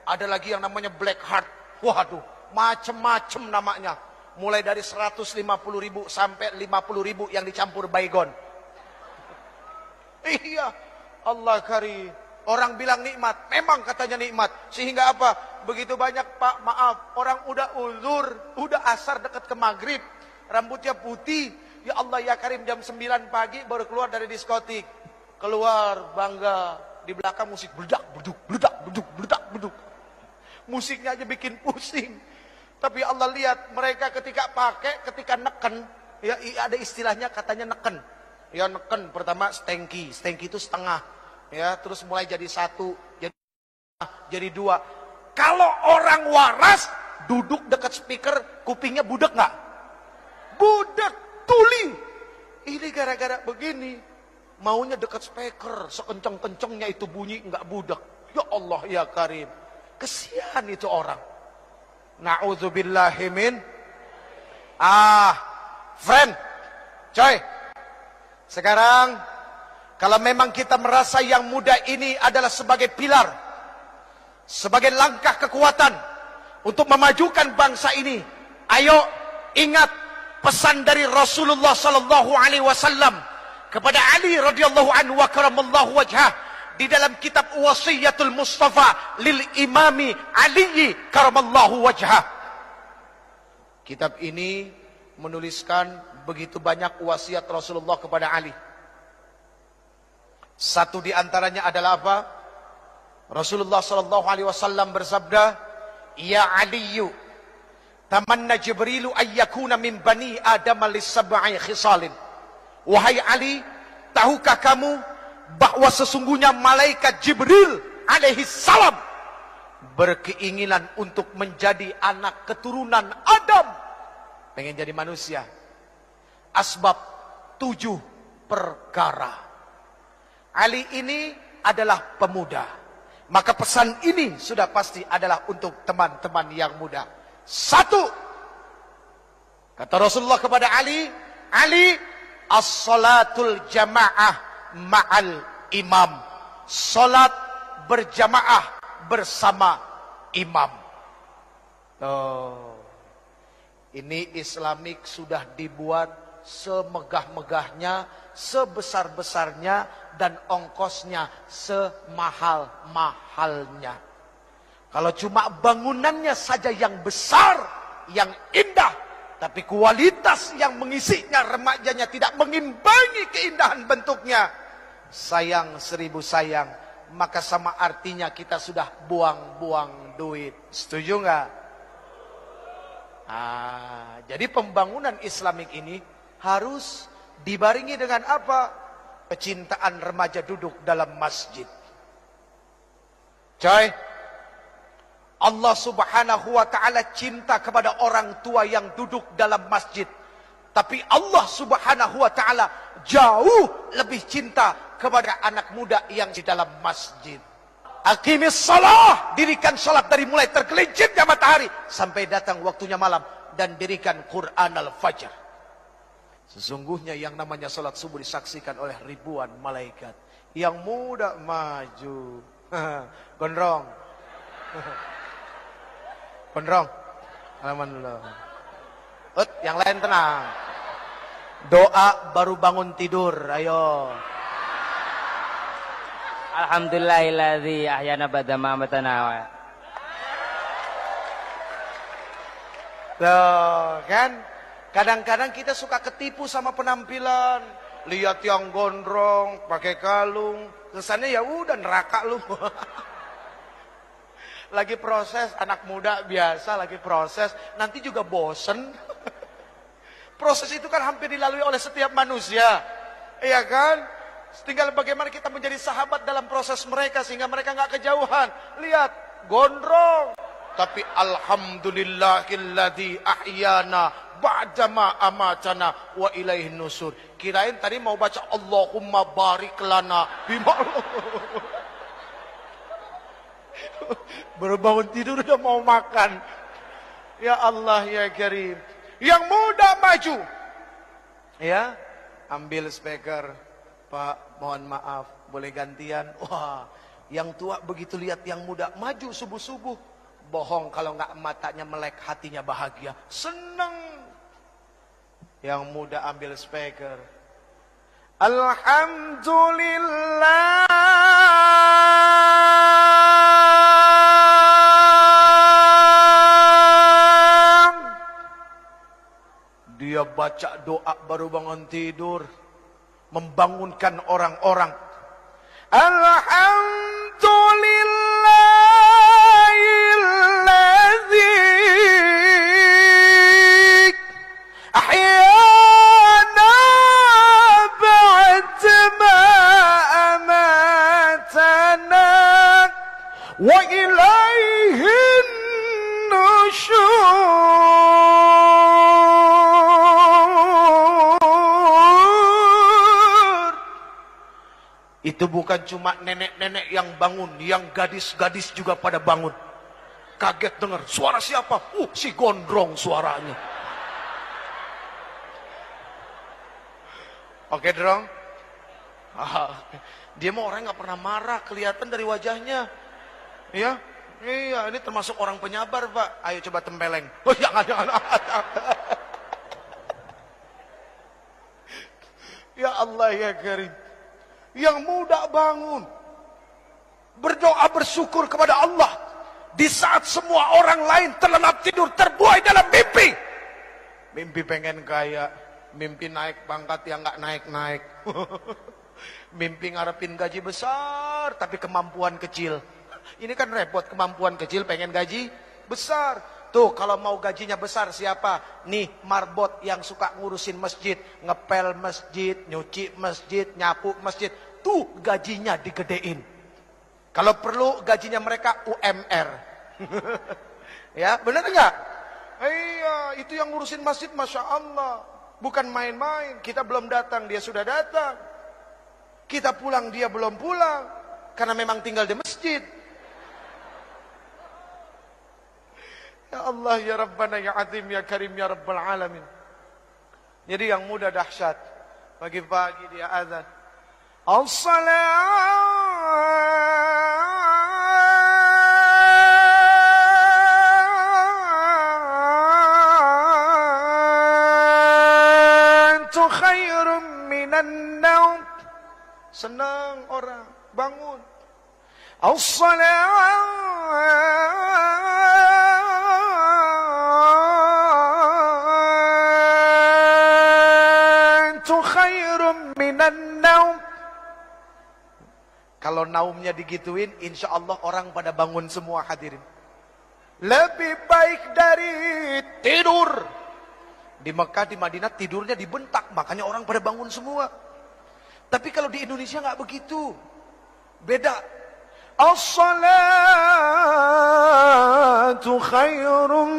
Ada lagi yang namanya black heart. Waduh, macem-macem namanya. Mulai dari 150.000 sampai 50.000 yang dicampur baygon. Iya, Allah karim. Orang bilang nikmat, memang katanya nikmat. Sehingga apa? Begitu banyak, Pak, maaf, orang udah uzur, udah asar dekat ke maghrib, rambutnya putih. Ya Allah ya Karim, jam 9 pagi baru keluar dari diskotik. Keluar bangga, di belakang musik beledak, beduk, beledak, beduk, beledak, beduk. Musiknya aja bikin pusing. Tapi Allah lihat mereka ketika pakai, ketika neken, ya ada istilahnya katanya neken. Ya neken, pertama stengki itu setengah. Ya, terus mulai jadi 1, jadi 2. Kalau orang waras duduk dekat speaker, kupingnya budek nggak? Budek. Tuli. Ini gara-gara begini. Maunya dekat speaker. Sekencang-kencangnya itu bunyi nggak budak. Ya Allah ya Karim. Kesian itu orang. Na'udzubillahi min. Friend. Coy. Sekarang. Kalau memang kita merasa yang muda ini adalah sebagai pilar. Sebagai langkah kekuatan. Untuk memajukan bangsa ini. Ayo ingat. Pesan dari Rasulullah sallallahu alaihi wasallam kepada Ali radhiyallahu anhu wa karamallahu wajhah di dalam kitab Wasiyatul Mustafa lil Imami Ali karamallahu wajhah. Kitab ini menuliskan begitu banyak wasiat Rasulullah kepada Ali. Satu di antaranya adalah apa? Rasulullah sallallahu alaihi wasallam bersabda, "Ya Aliyu, tamanna Jibrilu ayyakuna min bani Adam lis-sab'i khisalin." Wahai Ali, tahukah kamu bahwa sesungguhnya malaikat Jibril alaihi salam berkeinginan untuk menjadi anak keturunan Adam, pengen jadi manusia. Asbab 7 perkara. Ali ini adalah pemuda, maka pesan ini sudah pasti adalah untuk teman-teman yang muda. 1, kata Rasulullah kepada Ali, Ali, as-salatul jamaah ma'al imam. Salat berjamaah bersama imam. Oh, ini Islamik sudah dibuat semegah-megahnya, sebesar-besarnya, dan ongkosnya semahal-mahalnya. Kalau cuma bangunannya saja yang besar, yang indah, tapi kualitas yang mengisinya, remajanya tidak mengimbangi keindahan bentuknya, sayang 1000 sayang, maka sama artinya kita sudah buang-buang duit. Setuju nggak? Jadi pembangunan Islamik ini harus dibarengi dengan apa? Kecintaan remaja duduk dalam masjid. Coy, Allah subhanahu wa ta'ala cinta kepada orang tua yang duduk dalam masjid. Tapi Allah subhanahu wa ta'ala jauh lebih cinta kepada anak muda yang di dalam masjid. Aqimis salah, dirikan salat dari mulai tergelincirnya matahari sampai datang waktunya malam, dan dirikan Quran al-Fajr. Sesungguhnya yang namanya salat subuh disaksikan oleh ribuan malaikat. Yang muda maju. Gondrong. Gondrong. Alhamdulillah. Yang lain tenang. Doa baru bangun tidur, ayo. Alhamdulillahilladzi ahyana ba'da ma amatana. Tuh, kan? Kadang-kadang kita suka ketipu sama penampilan. Lihat yang gondrong, pakai kalung, kesannya ya udah neraka lu. Lagi proses, anak muda biasa lagi proses, nanti juga bosen. Proses itu kan hampir dilalui oleh setiap manusia. Iya kan? Tinggal bagaimana kita menjadi sahabat dalam proses mereka sehingga mereka nggak kejauhan. Lihat, gondrong. Tapi alhamdulillahilladzi ahyana ba'dama amatana wa ilaihin nusur. Kirain tadi mau baca Allahumma barik lana bima. Baru bangun tidur udah mau makan. Ya Allah ya Karim. Yang muda maju. Ya, ambil speaker. Pak, mohon maaf, boleh gantian? Wah, yang tua begitu lihat yang muda maju subuh-subuh. Bohong kalau nggak matanya melek, hatinya bahagia, senang. Yang muda ambil speaker. Alhamdulillah. Dia baca doa baru bangun tidur, membangunkan orang-orang. Alhamdulillahilladzi ahyana ba'dama amatana wa ilaihin nusyur. Itu bukan cuma nenek-nenek yang bangun, yang gadis-gadis juga pada bangun. Kaget dengar, suara siapa? Si gondrong suaranya. Oke, Drong. Dia mah orang nggak pernah marah, kelihatan dari wajahnya. Ya, iya, ini termasuk orang penyabar, Pak. Ayo coba tempeleng. Oh, jangan. Ya Allah ya Karim. Yang muda bangun, berdoa bersyukur kepada Allah di saat semua orang lain terlelap tidur, terbuai dalam mimpi. Mimpi pengen kaya, mimpi naik pangkat yang nggak naik-naik. Mimpi ngarepin gaji besar tapi kemampuan kecil. Ini kan repot, kemampuan kecil pengen gaji besar. Tuh kalau mau gajinya besar siapa? Nih marbot yang suka ngurusin masjid, ngepel masjid, nyuci masjid, nyapu masjid. Tuh gajinya digedein. Kalau perlu gajinya mereka UMR. Ya benar enggak? Iya, itu yang ngurusin masjid, Masya Allah. Bukan main-main. Kita belum datang, dia sudah datang. Kita pulang, dia belum pulang. Karena memang tinggal di masjid. Ya Allah, ya Rabbana, ya Azim, ya Karim, ya Rabbal Alamin. Jadi yang muda dahsyat. Pagi-pagi dia azan. As-salatu khairum minan naum. Senang orang bangun. As-salatu khairum minan naum. Kalau naumnya digituin, insya Allah orang pada bangun semua hadirin. Lebih baik dari tidur. Di Mekah, di Madinah tidurnya dibentak, makanya orang pada bangun semua. Tapi kalau di Indonesia nggak begitu, beda. As-salatu khairum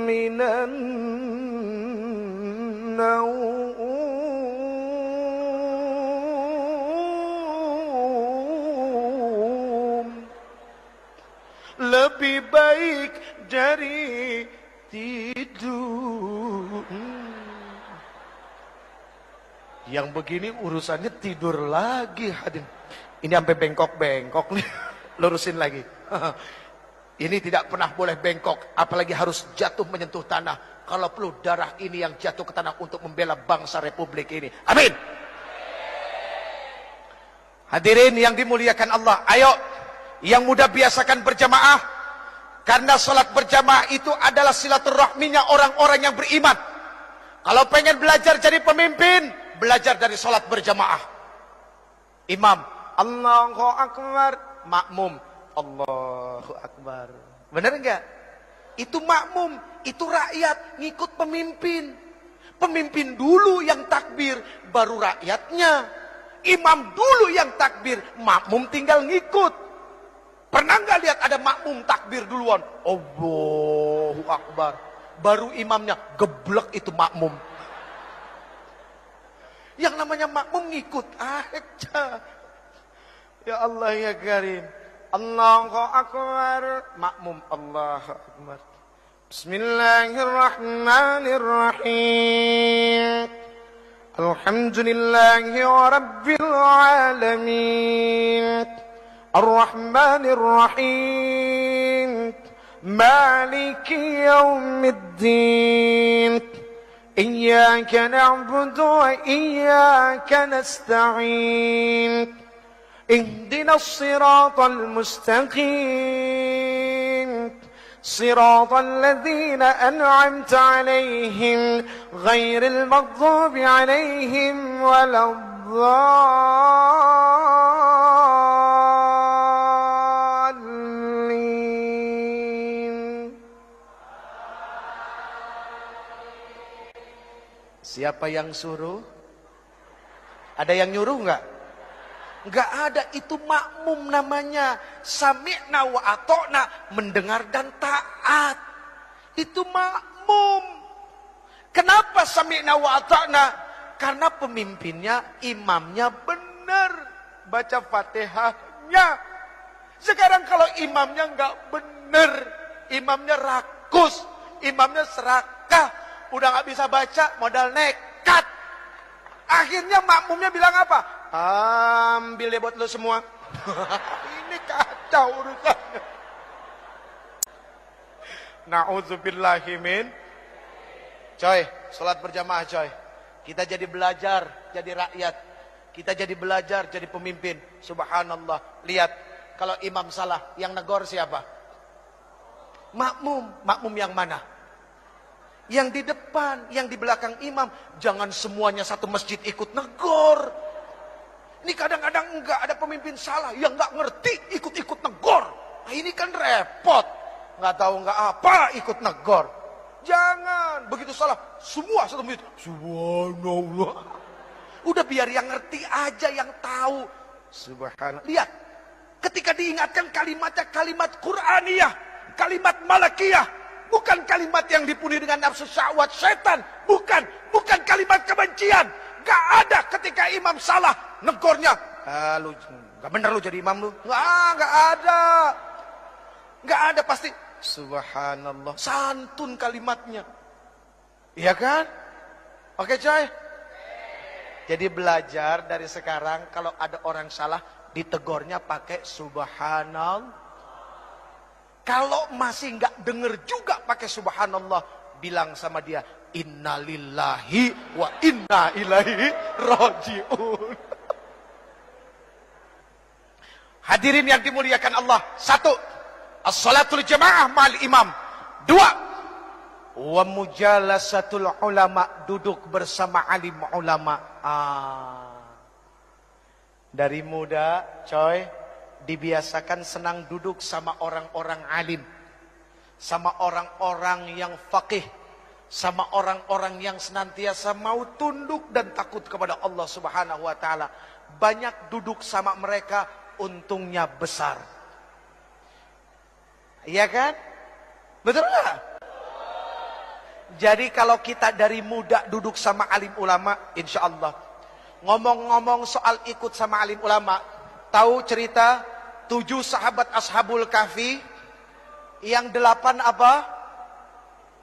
minan naum. Lebih baik dari tidur. Yang begini urusannya tidur lagi hadirin. Ini sampai bengkok-bengkok nih. Lurusin lagi. Ini tidak pernah boleh bengkok, apalagi harus jatuh menyentuh tanah. Kalau perlu darah ini yang jatuh ke tanah untuk membela bangsa Republik ini. Amin. Hadirin yang dimuliakan Allah, ayo yang muda biasakan berjamaah. Karena salat berjamaah itu adalah silaturahminya orang-orang yang beriman. Kalau pengen belajar jadi pemimpin, belajar dari salat berjamaah. Imam, Allahu Akbar, makmum, Allahu Akbar. Benar enggak? Itu makmum, itu rakyat ngikut pemimpin. Pemimpin dulu yang takbir, baru rakyatnya. Imam dulu yang takbir, makmum tinggal ngikut. Pernah nggak lihat ada makmum takbir duluan? Allahu Akbar. Baru imamnya geblek itu makmum. Yang namanya makmum ngikut aja. Ya Allah ya Karim. Allahu Akbar. Makmum Allahu Akbar. Bismillahirrahmanirrahim. Alhamdulillahi Rabbil Alamin. الرحمن الرحيم مالك يوم الدين إياك نعبد وإياك نستعين اهدنا الصراط المستقيم صراط الذين أنعمت عليهم غير المغضوب عليهم ولا Siapa yang suruh? Ada yang nyuruh enggak? Enggak ada, itu makmum namanya. Sami'na wa ata'na, mendengar dan taat. Itu makmum. Kenapa sami'na wa ata'na? Karena pemimpinnya, imamnya benar baca Fatihahnya. Sekarang kalau imamnya enggak benar, imamnya rakus, imamnya serakah, udah nggak bisa baca, modal nekat. Akhirnya makmumnya bilang apa? Ambil deh buat lo semua. Ini kacau urusannya. Na'udzubillahimin. Coy, sholat berjamaah coy. Kita jadi belajar, jadi rakyat. Kita jadi belajar, jadi pemimpin. Subhanallah. Lihat, kalau imam salah, yang negor siapa? Makmum. Makmum yang mana? Yang di depan, yang di belakang imam. Jangan semuanya satu masjid ikut negor. Ini kadang-kadang enggak ada pemimpin salah yang enggak ngerti ikut-ikut negor. Nah, ini kan repot. Enggak tahu enggak apa ikut negor. Jangan begitu salah semua satu masjid. Subhanallah. Udah biar yang ngerti aja yang tahu. Subhanallah. Lihat, ketika diingatkan kalimatnya kalimat Qur'aniyah, kalimat malakiyah. Bukan kalimat yang dipenuhi dengan nafsu syahwat setan. Bukan kalimat kebencian. Gak ada ketika imam salah negornya. Lu gak bener lu jadi imam lu. Gak ada. Gak ada pasti. Subhanallah. Santun kalimatnya. Iya kan? Oke coy. Jadi belajar dari sekarang kalau ada orang salah ditegornya pakai subhanallah. Kalau masih nggak denger juga pakai subhanallah, bilang sama dia, innalillahi wa inna ilaihi rajiun. Hadirin yang dimuliakan Allah. 1. As-salatul jamaah ma'al imam. 2. Wa mujalasatul ulama, duduk bersama alim ulama. Dari muda, coy, dibiasakan senang duduk sama orang-orang alim, sama orang-orang yang faqih, sama orang-orang yang senantiasa mau tunduk dan takut kepada Allah Subhanahu wa taala. Banyak duduk sama mereka, untungnya besar. Iya kan? Betul nggak? Jadi kalau kita dari muda duduk sama alim ulama, insya Allah. Ngomong-ngomong soal ikut sama alim ulama, tahu cerita 7 sahabat Ashabul Kahfi? Yang 8 apa?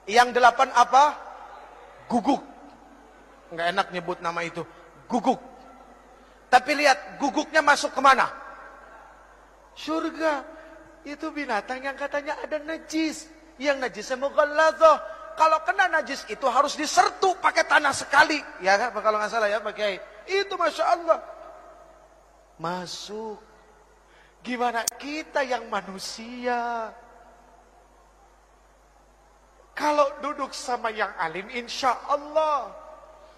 Yang 8 apa? Guguk. Nggak enak nyebut nama itu. Guguk. Tapi lihat, guguknya masuk kemana? Surga. Itu binatang yang katanya ada najis. Yang najisnya mughalladhah. Kalau kena najis itu harus disertu pakai tanah sekali. Ya kan? Kalau nggak salah ya Pak Kiai. Itu Masya Allah. Masuk. Gimana kita yang manusia? Kalau duduk sama yang alim, insya Allah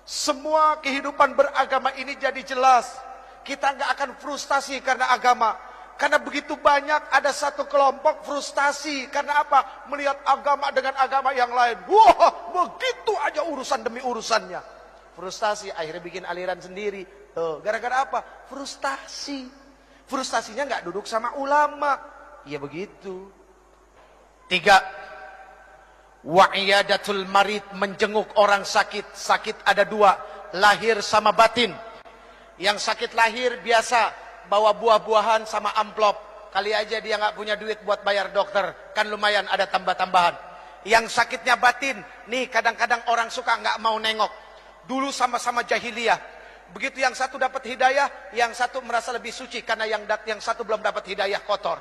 semua kehidupan beragama ini jadi jelas. Kita nggak akan frustasi karena agama. Karena begitu banyak ada satu kelompok frustasi. Karena apa? Melihat agama dengan agama yang lain. Wah, begitu aja urusan demi urusannya. Frustasi, akhirnya bikin aliran sendiri. Tuh, gara-gara apa? Frustasi. Frustasinya nggak duduk sama ulama. Ya begitu. 3. Wa'iyadatul marid, menjenguk orang sakit. Sakit ada 2, lahir sama batin. Yang sakit lahir biasa bawa buah-buahan sama amplop. Kali aja dia nggak punya duit buat bayar dokter, kan lumayan ada tambah-tambahan. Yang sakitnya batin, nih kadang-kadang orang suka nggak mau nengok. Dulu sama-sama jahiliyah. Begitu yang satu dapat hidayah, yang satu merasa lebih suci karena yang satu belum dapat hidayah, kotor.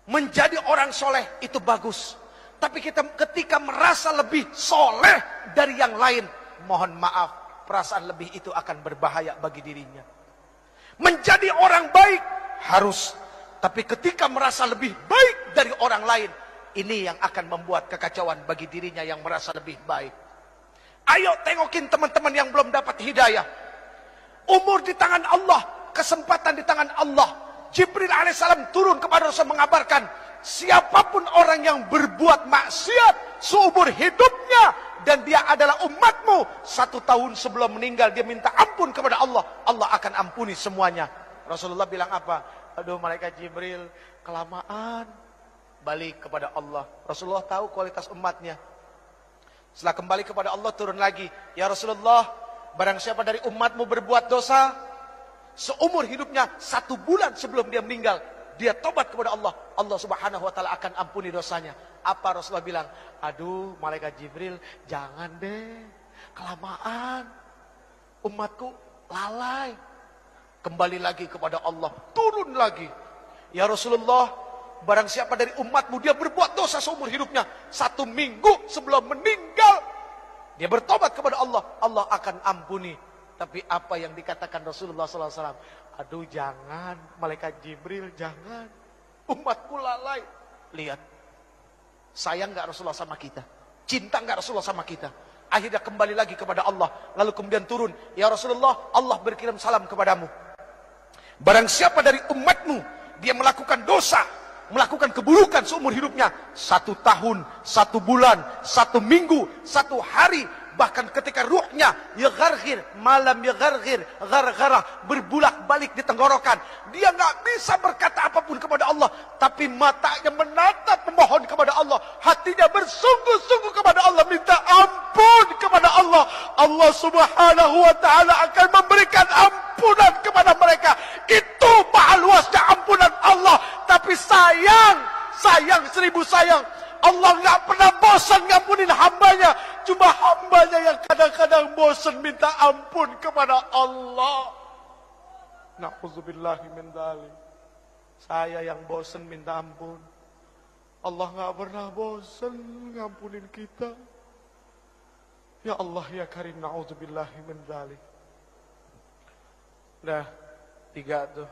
Menjadi orang soleh itu bagus. Tapi kita ketika merasa lebih soleh dari yang lain, mohon maaf, perasaan lebih itu akan berbahaya bagi dirinya. Menjadi orang baik harus, tapi ketika merasa lebih baik dari orang lain, ini yang akan membuat kekacauan bagi dirinya yang merasa lebih baik. Ayo tengokin teman-teman yang belum dapat hidayah. Umur di tangan Allah, kesempatan di tangan Allah. Jibril alaihissalam turun kepada Rasul mengabarkan, siapapun orang yang berbuat maksiat seumur hidupnya dan dia adalah umatmu, 1 tahun sebelum meninggal dia minta ampun kepada Allah, Allah akan ampuni semuanya. Rasulullah bilang apa? Aduh malaikat Jibril, kelamaan. Balik kepada Allah. Rasulullah tahu kualitas umatnya. Setelah kembali kepada Allah turun lagi, ya Rasulullah, barang siapa dari umatmu berbuat dosa seumur hidupnya 1 bulan sebelum dia meninggal, dia tobat kepada Allah, Allah Subhanahu wa taala akan ampuni dosanya. Apa Rasulullah bilang? Aduh malaikat Jibril, jangan deh, kelamaan, umatku lalai. Kembali lagi kepada Allah, turun lagi, ya Rasulullah, barang siapa dari umatmu dia berbuat dosa seumur hidupnya, 1 minggu sebelum meninggal dia bertobat kepada Allah, Allah akan ampuni. Tapi apa yang dikatakan Rasulullah SAW? Aduh jangan, malaikat Jibril jangan, umatku lalai. Lihat, sayang gak Rasulullah sama kita? Cinta nggak Rasulullah sama kita? Akhirnya kembali lagi kepada Allah. Lalu kemudian turun, ya Rasulullah, Allah berkirim salam kepadamu. Barang siapa dari umatmu, dia melakukan dosa, melakukan keburukan seumur hidupnya, 1 tahun, 1 bulan, 1 minggu, 1 hari, bahkan ketika ruhnya yagharghir, malam yagharghir, gargarah, berbulak-balik di tenggorokan, dia nggak bisa berkata apapun kepada Allah, tapi matanya menatap memohon kepada Allah, hatinya bersungguh-sungguh kepada Allah, minta ampun kepada Allah. Allah Subhanahu wa taala akan memberikan ampunan kepada mereka. Itu mahal luasnya ampunan Allah. Tapi sayang 1000 sayang, Allah nggak pernah bosan ngampunin hambanya. Cuma hambanya yang kadang-kadang bosan minta ampun kepada Allah. Na'udzubillahi min dzalik. Saya yang bosan minta ampun. Allah nggak pernah bosan ngampunin kita. Ya Allah ya Karim, na'udzubillahi min dzalik. Udah 3 tuh.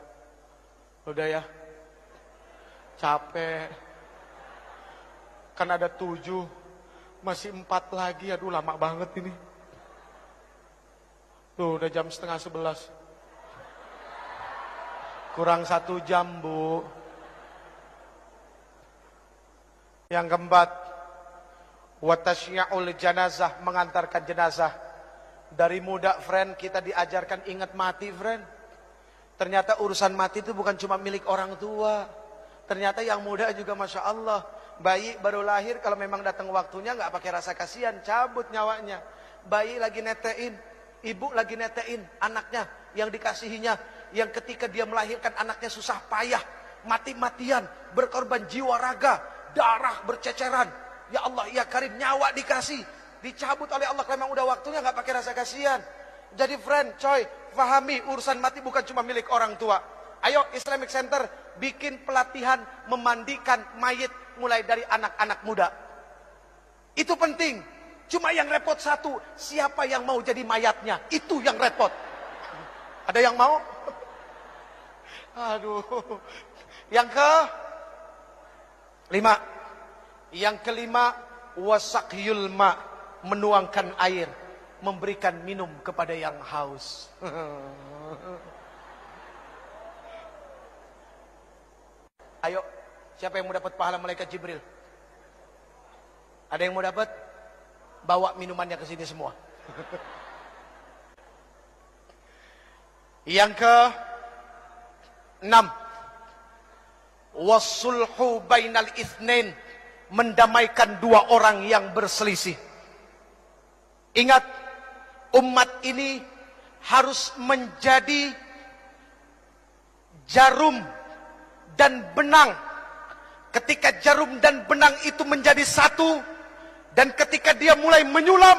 Udah ya. Capek. Kan ada 7, masih 4 lagi. Aduh lama banget ini. Tuh udah jam setengah 11. Kurang 1 jam, Bu. Yang keempat, watasyi'ul janazah, mengantarkan jenazah. Dari muda, friend, kita diajarkan ingat mati, friend. Ternyata urusan mati itu bukan cuma milik orang tua. Ternyata yang muda juga, Masya Allah. Bayi baru lahir, kalau memang datang waktunya nggak pakai rasa kasihan, cabut nyawanya. Bayi lagi netein, ibu lagi netein anaknya yang dikasihinya, yang ketika dia melahirkan anaknya susah payah, mati-matian, berkorban jiwa raga, darah berceceran. Ya Allah ya Karim, nyawa dikasih, dicabut oleh Allah kalau memang udah waktunya, nggak pakai rasa kasihan. Jadi friend, coy, pahami urusan mati bukan cuma milik orang tua. Ayo Islamic Center bikin pelatihan memandikan mayit mulai dari anak-anak muda. Itu penting. Cuma yang repot satu, siapa yang mau jadi mayatnya? Itu yang repot. Ada yang mau? Aduh. Yang ke-5. Yang ke-5, wasakyul ma, menuangkan air, memberikan minum kepada yang haus. Ayo, siapa yang mau dapat pahala malaikat Jibril? Ada yang mau dapat? Bawa minumannya ke sini semua. Yang ke-6, wasulhu bainal itsnain, mendamaikan 2 orang yang berselisih. Ingat, umat ini harus menjadi jarum dan benang. Ketika jarum dan benang itu menjadi satu, dan ketika dia mulai menyulam,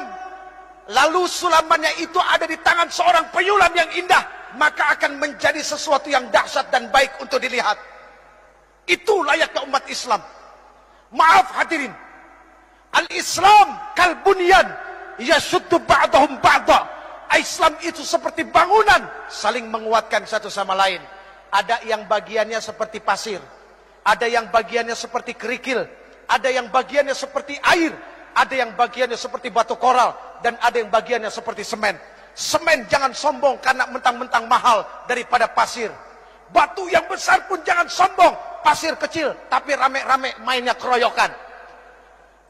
lalu sulamannya itu ada di tangan seorang penyulam yang indah, maka akan menjadi sesuatu yang dahsyat dan baik untuk dilihat. Itu layaknya umat Islam. Maaf hadirin, al-Islam kalbunyan yashuddu ba'dahum ba'da. Islam itu seperti bangunan, saling menguatkan satu sama lain. Ada yang bagiannya seperti pasir, ada yang bagiannya seperti kerikil, ada yang bagiannya seperti air, ada yang bagiannya seperti batu koral, dan ada yang bagiannya seperti semen. Semen jangan sombong karena mentang-mentang mahal daripada pasir. Batu yang besar pun jangan sombong, pasir kecil tapi rame-rame mainnya keroyokan.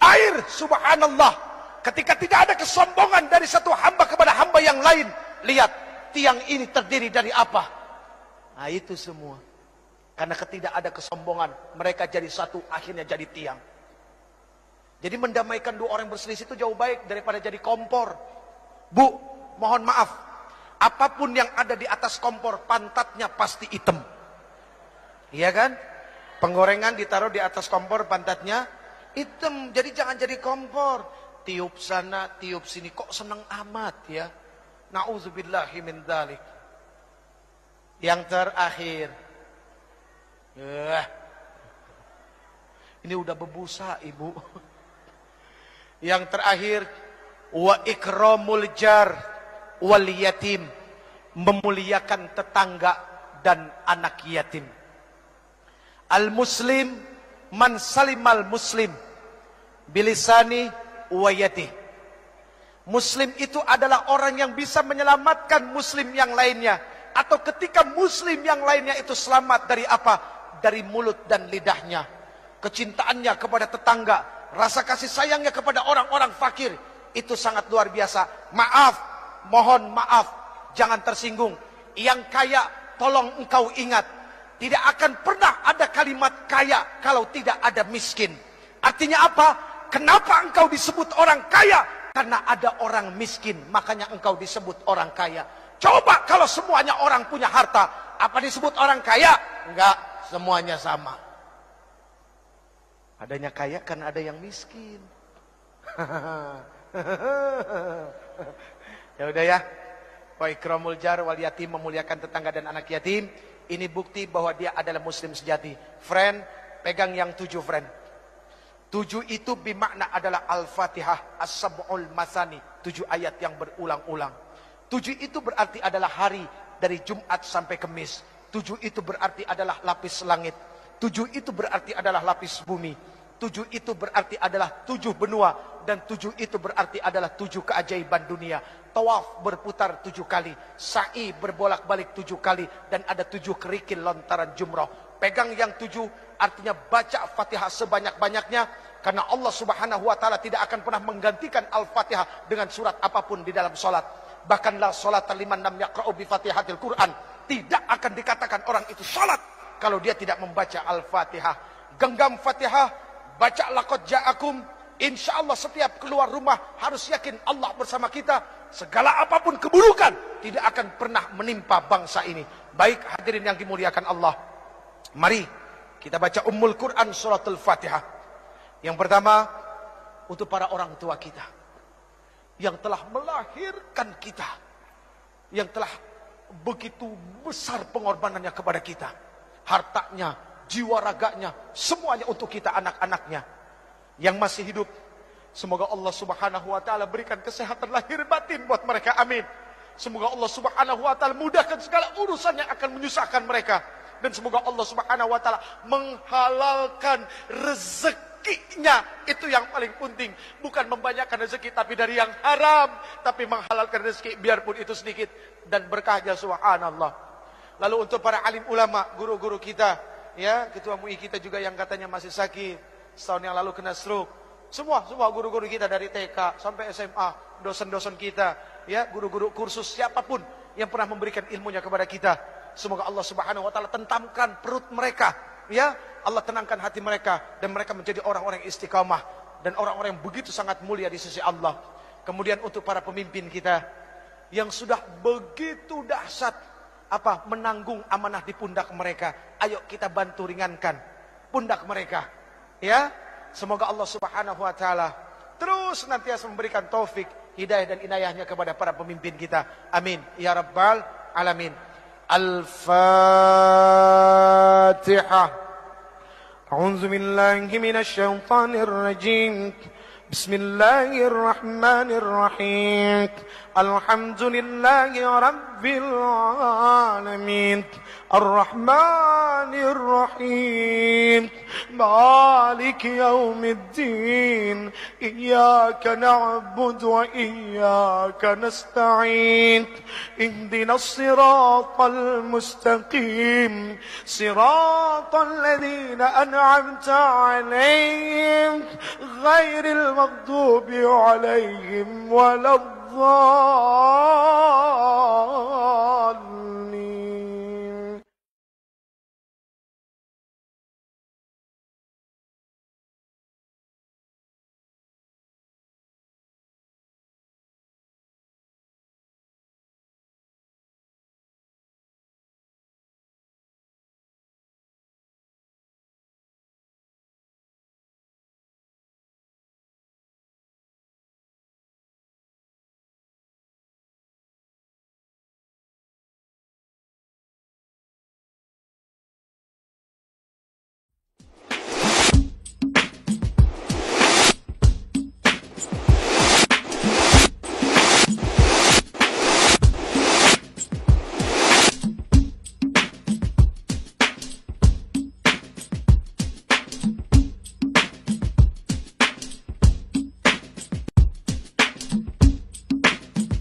Air, subhanallah, ketika tidak ada kesombongan dari satu hamba kepada hamba yang lain. Lihat, tiang ini terdiri dari apa? Nah itu semua. Karena ketidak ada kesombongan, mereka jadi satu, akhirnya jadi tiang. Jadi mendamaikan 2 orang berselisih itu jauh baik daripada jadi kompor. Bu, mohon maaf, apapun yang ada di atas kompor, pantatnya pasti hitam. Iya kan? Penggorengan ditaruh di atas kompor, pantatnya hitam. Jadi jangan jadi kompor. Tiup sana, tiup sini, kok seneng amat ya. Na'udzubillahi min dzalik. Yang terakhir, ini udah berbusa ibu. Yang terakhir, wa ikramul jar wal yatim, memuliakan tetangga dan anak yatim. Al muslim man salimal muslim bilisani wa yadih. Muslim itu adalah orang yang bisa menyelamatkan muslim yang lainnya. Atau ketika muslim yang lainnya itu selamat dari apa? Dari mulut dan lidahnya. Kecintaannya kepada tetangga, rasa kasih sayangnya kepada orang-orang fakir, itu sangat luar biasa. Maaf, mohon maaf, jangan tersinggung. Yang kaya, tolong engkau ingat, tidak akan pernah ada kalimat kaya kalau tidak ada miskin. Artinya apa? Kenapa engkau disebut orang kaya? Karena ada orang miskin, makanya engkau disebut orang kaya. Coba kalau semuanya orang punya harta, apa disebut orang kaya? Enggak, semuanya sama. Adanya kaya kan ada yang miskin. Ya udah ya. Wa ikramul jar wal yatim, memuliakan tetangga dan anak yatim. Ini bukti bahwa dia adalah muslim sejati. Friend, pegang yang 7 friend. 7 itu bermakna adalah Al-Fatihah, As-Sab'ul Masani, 7 ayat yang berulang-ulang. 7 itu berarti adalah hari dari Jumat sampai Kamis. 7 itu berarti adalah lapis langit. 7 itu berarti adalah lapis bumi. 7 itu berarti adalah 7 benua. Dan 7 itu berarti adalah 7 keajaiban dunia. Tawaf berputar 7 kali. Sa'i berbolak-balik 7 kali. Dan ada 7 kerikil lontaran jumrah. Pegang yang 7, artinya baca Fatihah sebanyak-banyaknya. Karena Allah subhanahu wa ta'ala tidak akan pernah menggantikan Al-Fatihah dengan surat apapun di dalam sholat. Bahkan la sholata liman lam yaqra'u bi Fatihatil Quran. Tidak akan dikatakan orang itu sholat kalau dia tidak membaca Al-Fatihah. Genggam Fatihah, baca laqad ja'akum. Insya Allah setiap keluar rumah harus yakin Allah bersama kita. Segala apapun keburukan tidak akan pernah menimpa bangsa ini. Baik hadirin yang dimuliakan Allah, mari kita baca Ummul Quran suratul Fatihah. Yang pertama, untuk para orang tua kita yang telah melahirkan kita, yang telah begitu besar pengorbanannya kepada kita, hartanya, jiwa raganya, semuanya untuk kita, anak-anaknya yang masih hidup. Semoga Allah subhanahu wa ta'ala berikan kesehatan lahir batin buat mereka, amin. Semoga Allah subhanahu wa ta'ala mudahkan segala urusan yang akan menyusahkan mereka. Dan semoga Allah subhanahu wa ta'ala menghalalkan rezekinya. Itu yang paling penting. Bukan membanyakkan rezeki tapi dari yang haram. Tapi menghalalkan rezeki biarpun itu sedikit. Dan berkahnya subhanallah. Lalu untuk para alim ulama, guru-guru kita, ya, ketua MUI kita juga yang katanya masih sakit, setahun yang lalu kena stroke. Semua guru-guru kita dari TK sampai SMA, dosen-dosen kita, ya, guru-guru kursus, siapapun yang pernah memberikan ilmunya kepada kita. Semoga Allah subhanahu wa ta'ala tentamkan perut mereka, ya, Allah tenangkan hati mereka, dan mereka menjadi orang-orang yang istiqamah dan orang-orang yang begitu sangat mulia di sisi Allah. Kemudian untuk para pemimpin kita yang sudah begitu dahsyat menanggung amanah di pundak mereka, ayo kita bantu ringankan pundak mereka, ya. Semoga Allah subhanahu wa ta'ala terus nantiasa memberikan taufik, hidayah dan inayahnya kepada para pemimpin kita, amin ya rabbal alamin. Al-Fatihah. A'udzu billahi minasy syaithanir rajim. Bismillahirrahmanirrahim. Alhamdulillahi rabbil alamin. Ar-Rahmanir Rahim. Maliki yaumiddin. Iyyaka na'budu wa iyyaka nasta'in. Ihdinas siratal mustaqim. Siratal ladzina an'amta 'alaihim ghairil maghdubi 'alaihim waladdallin.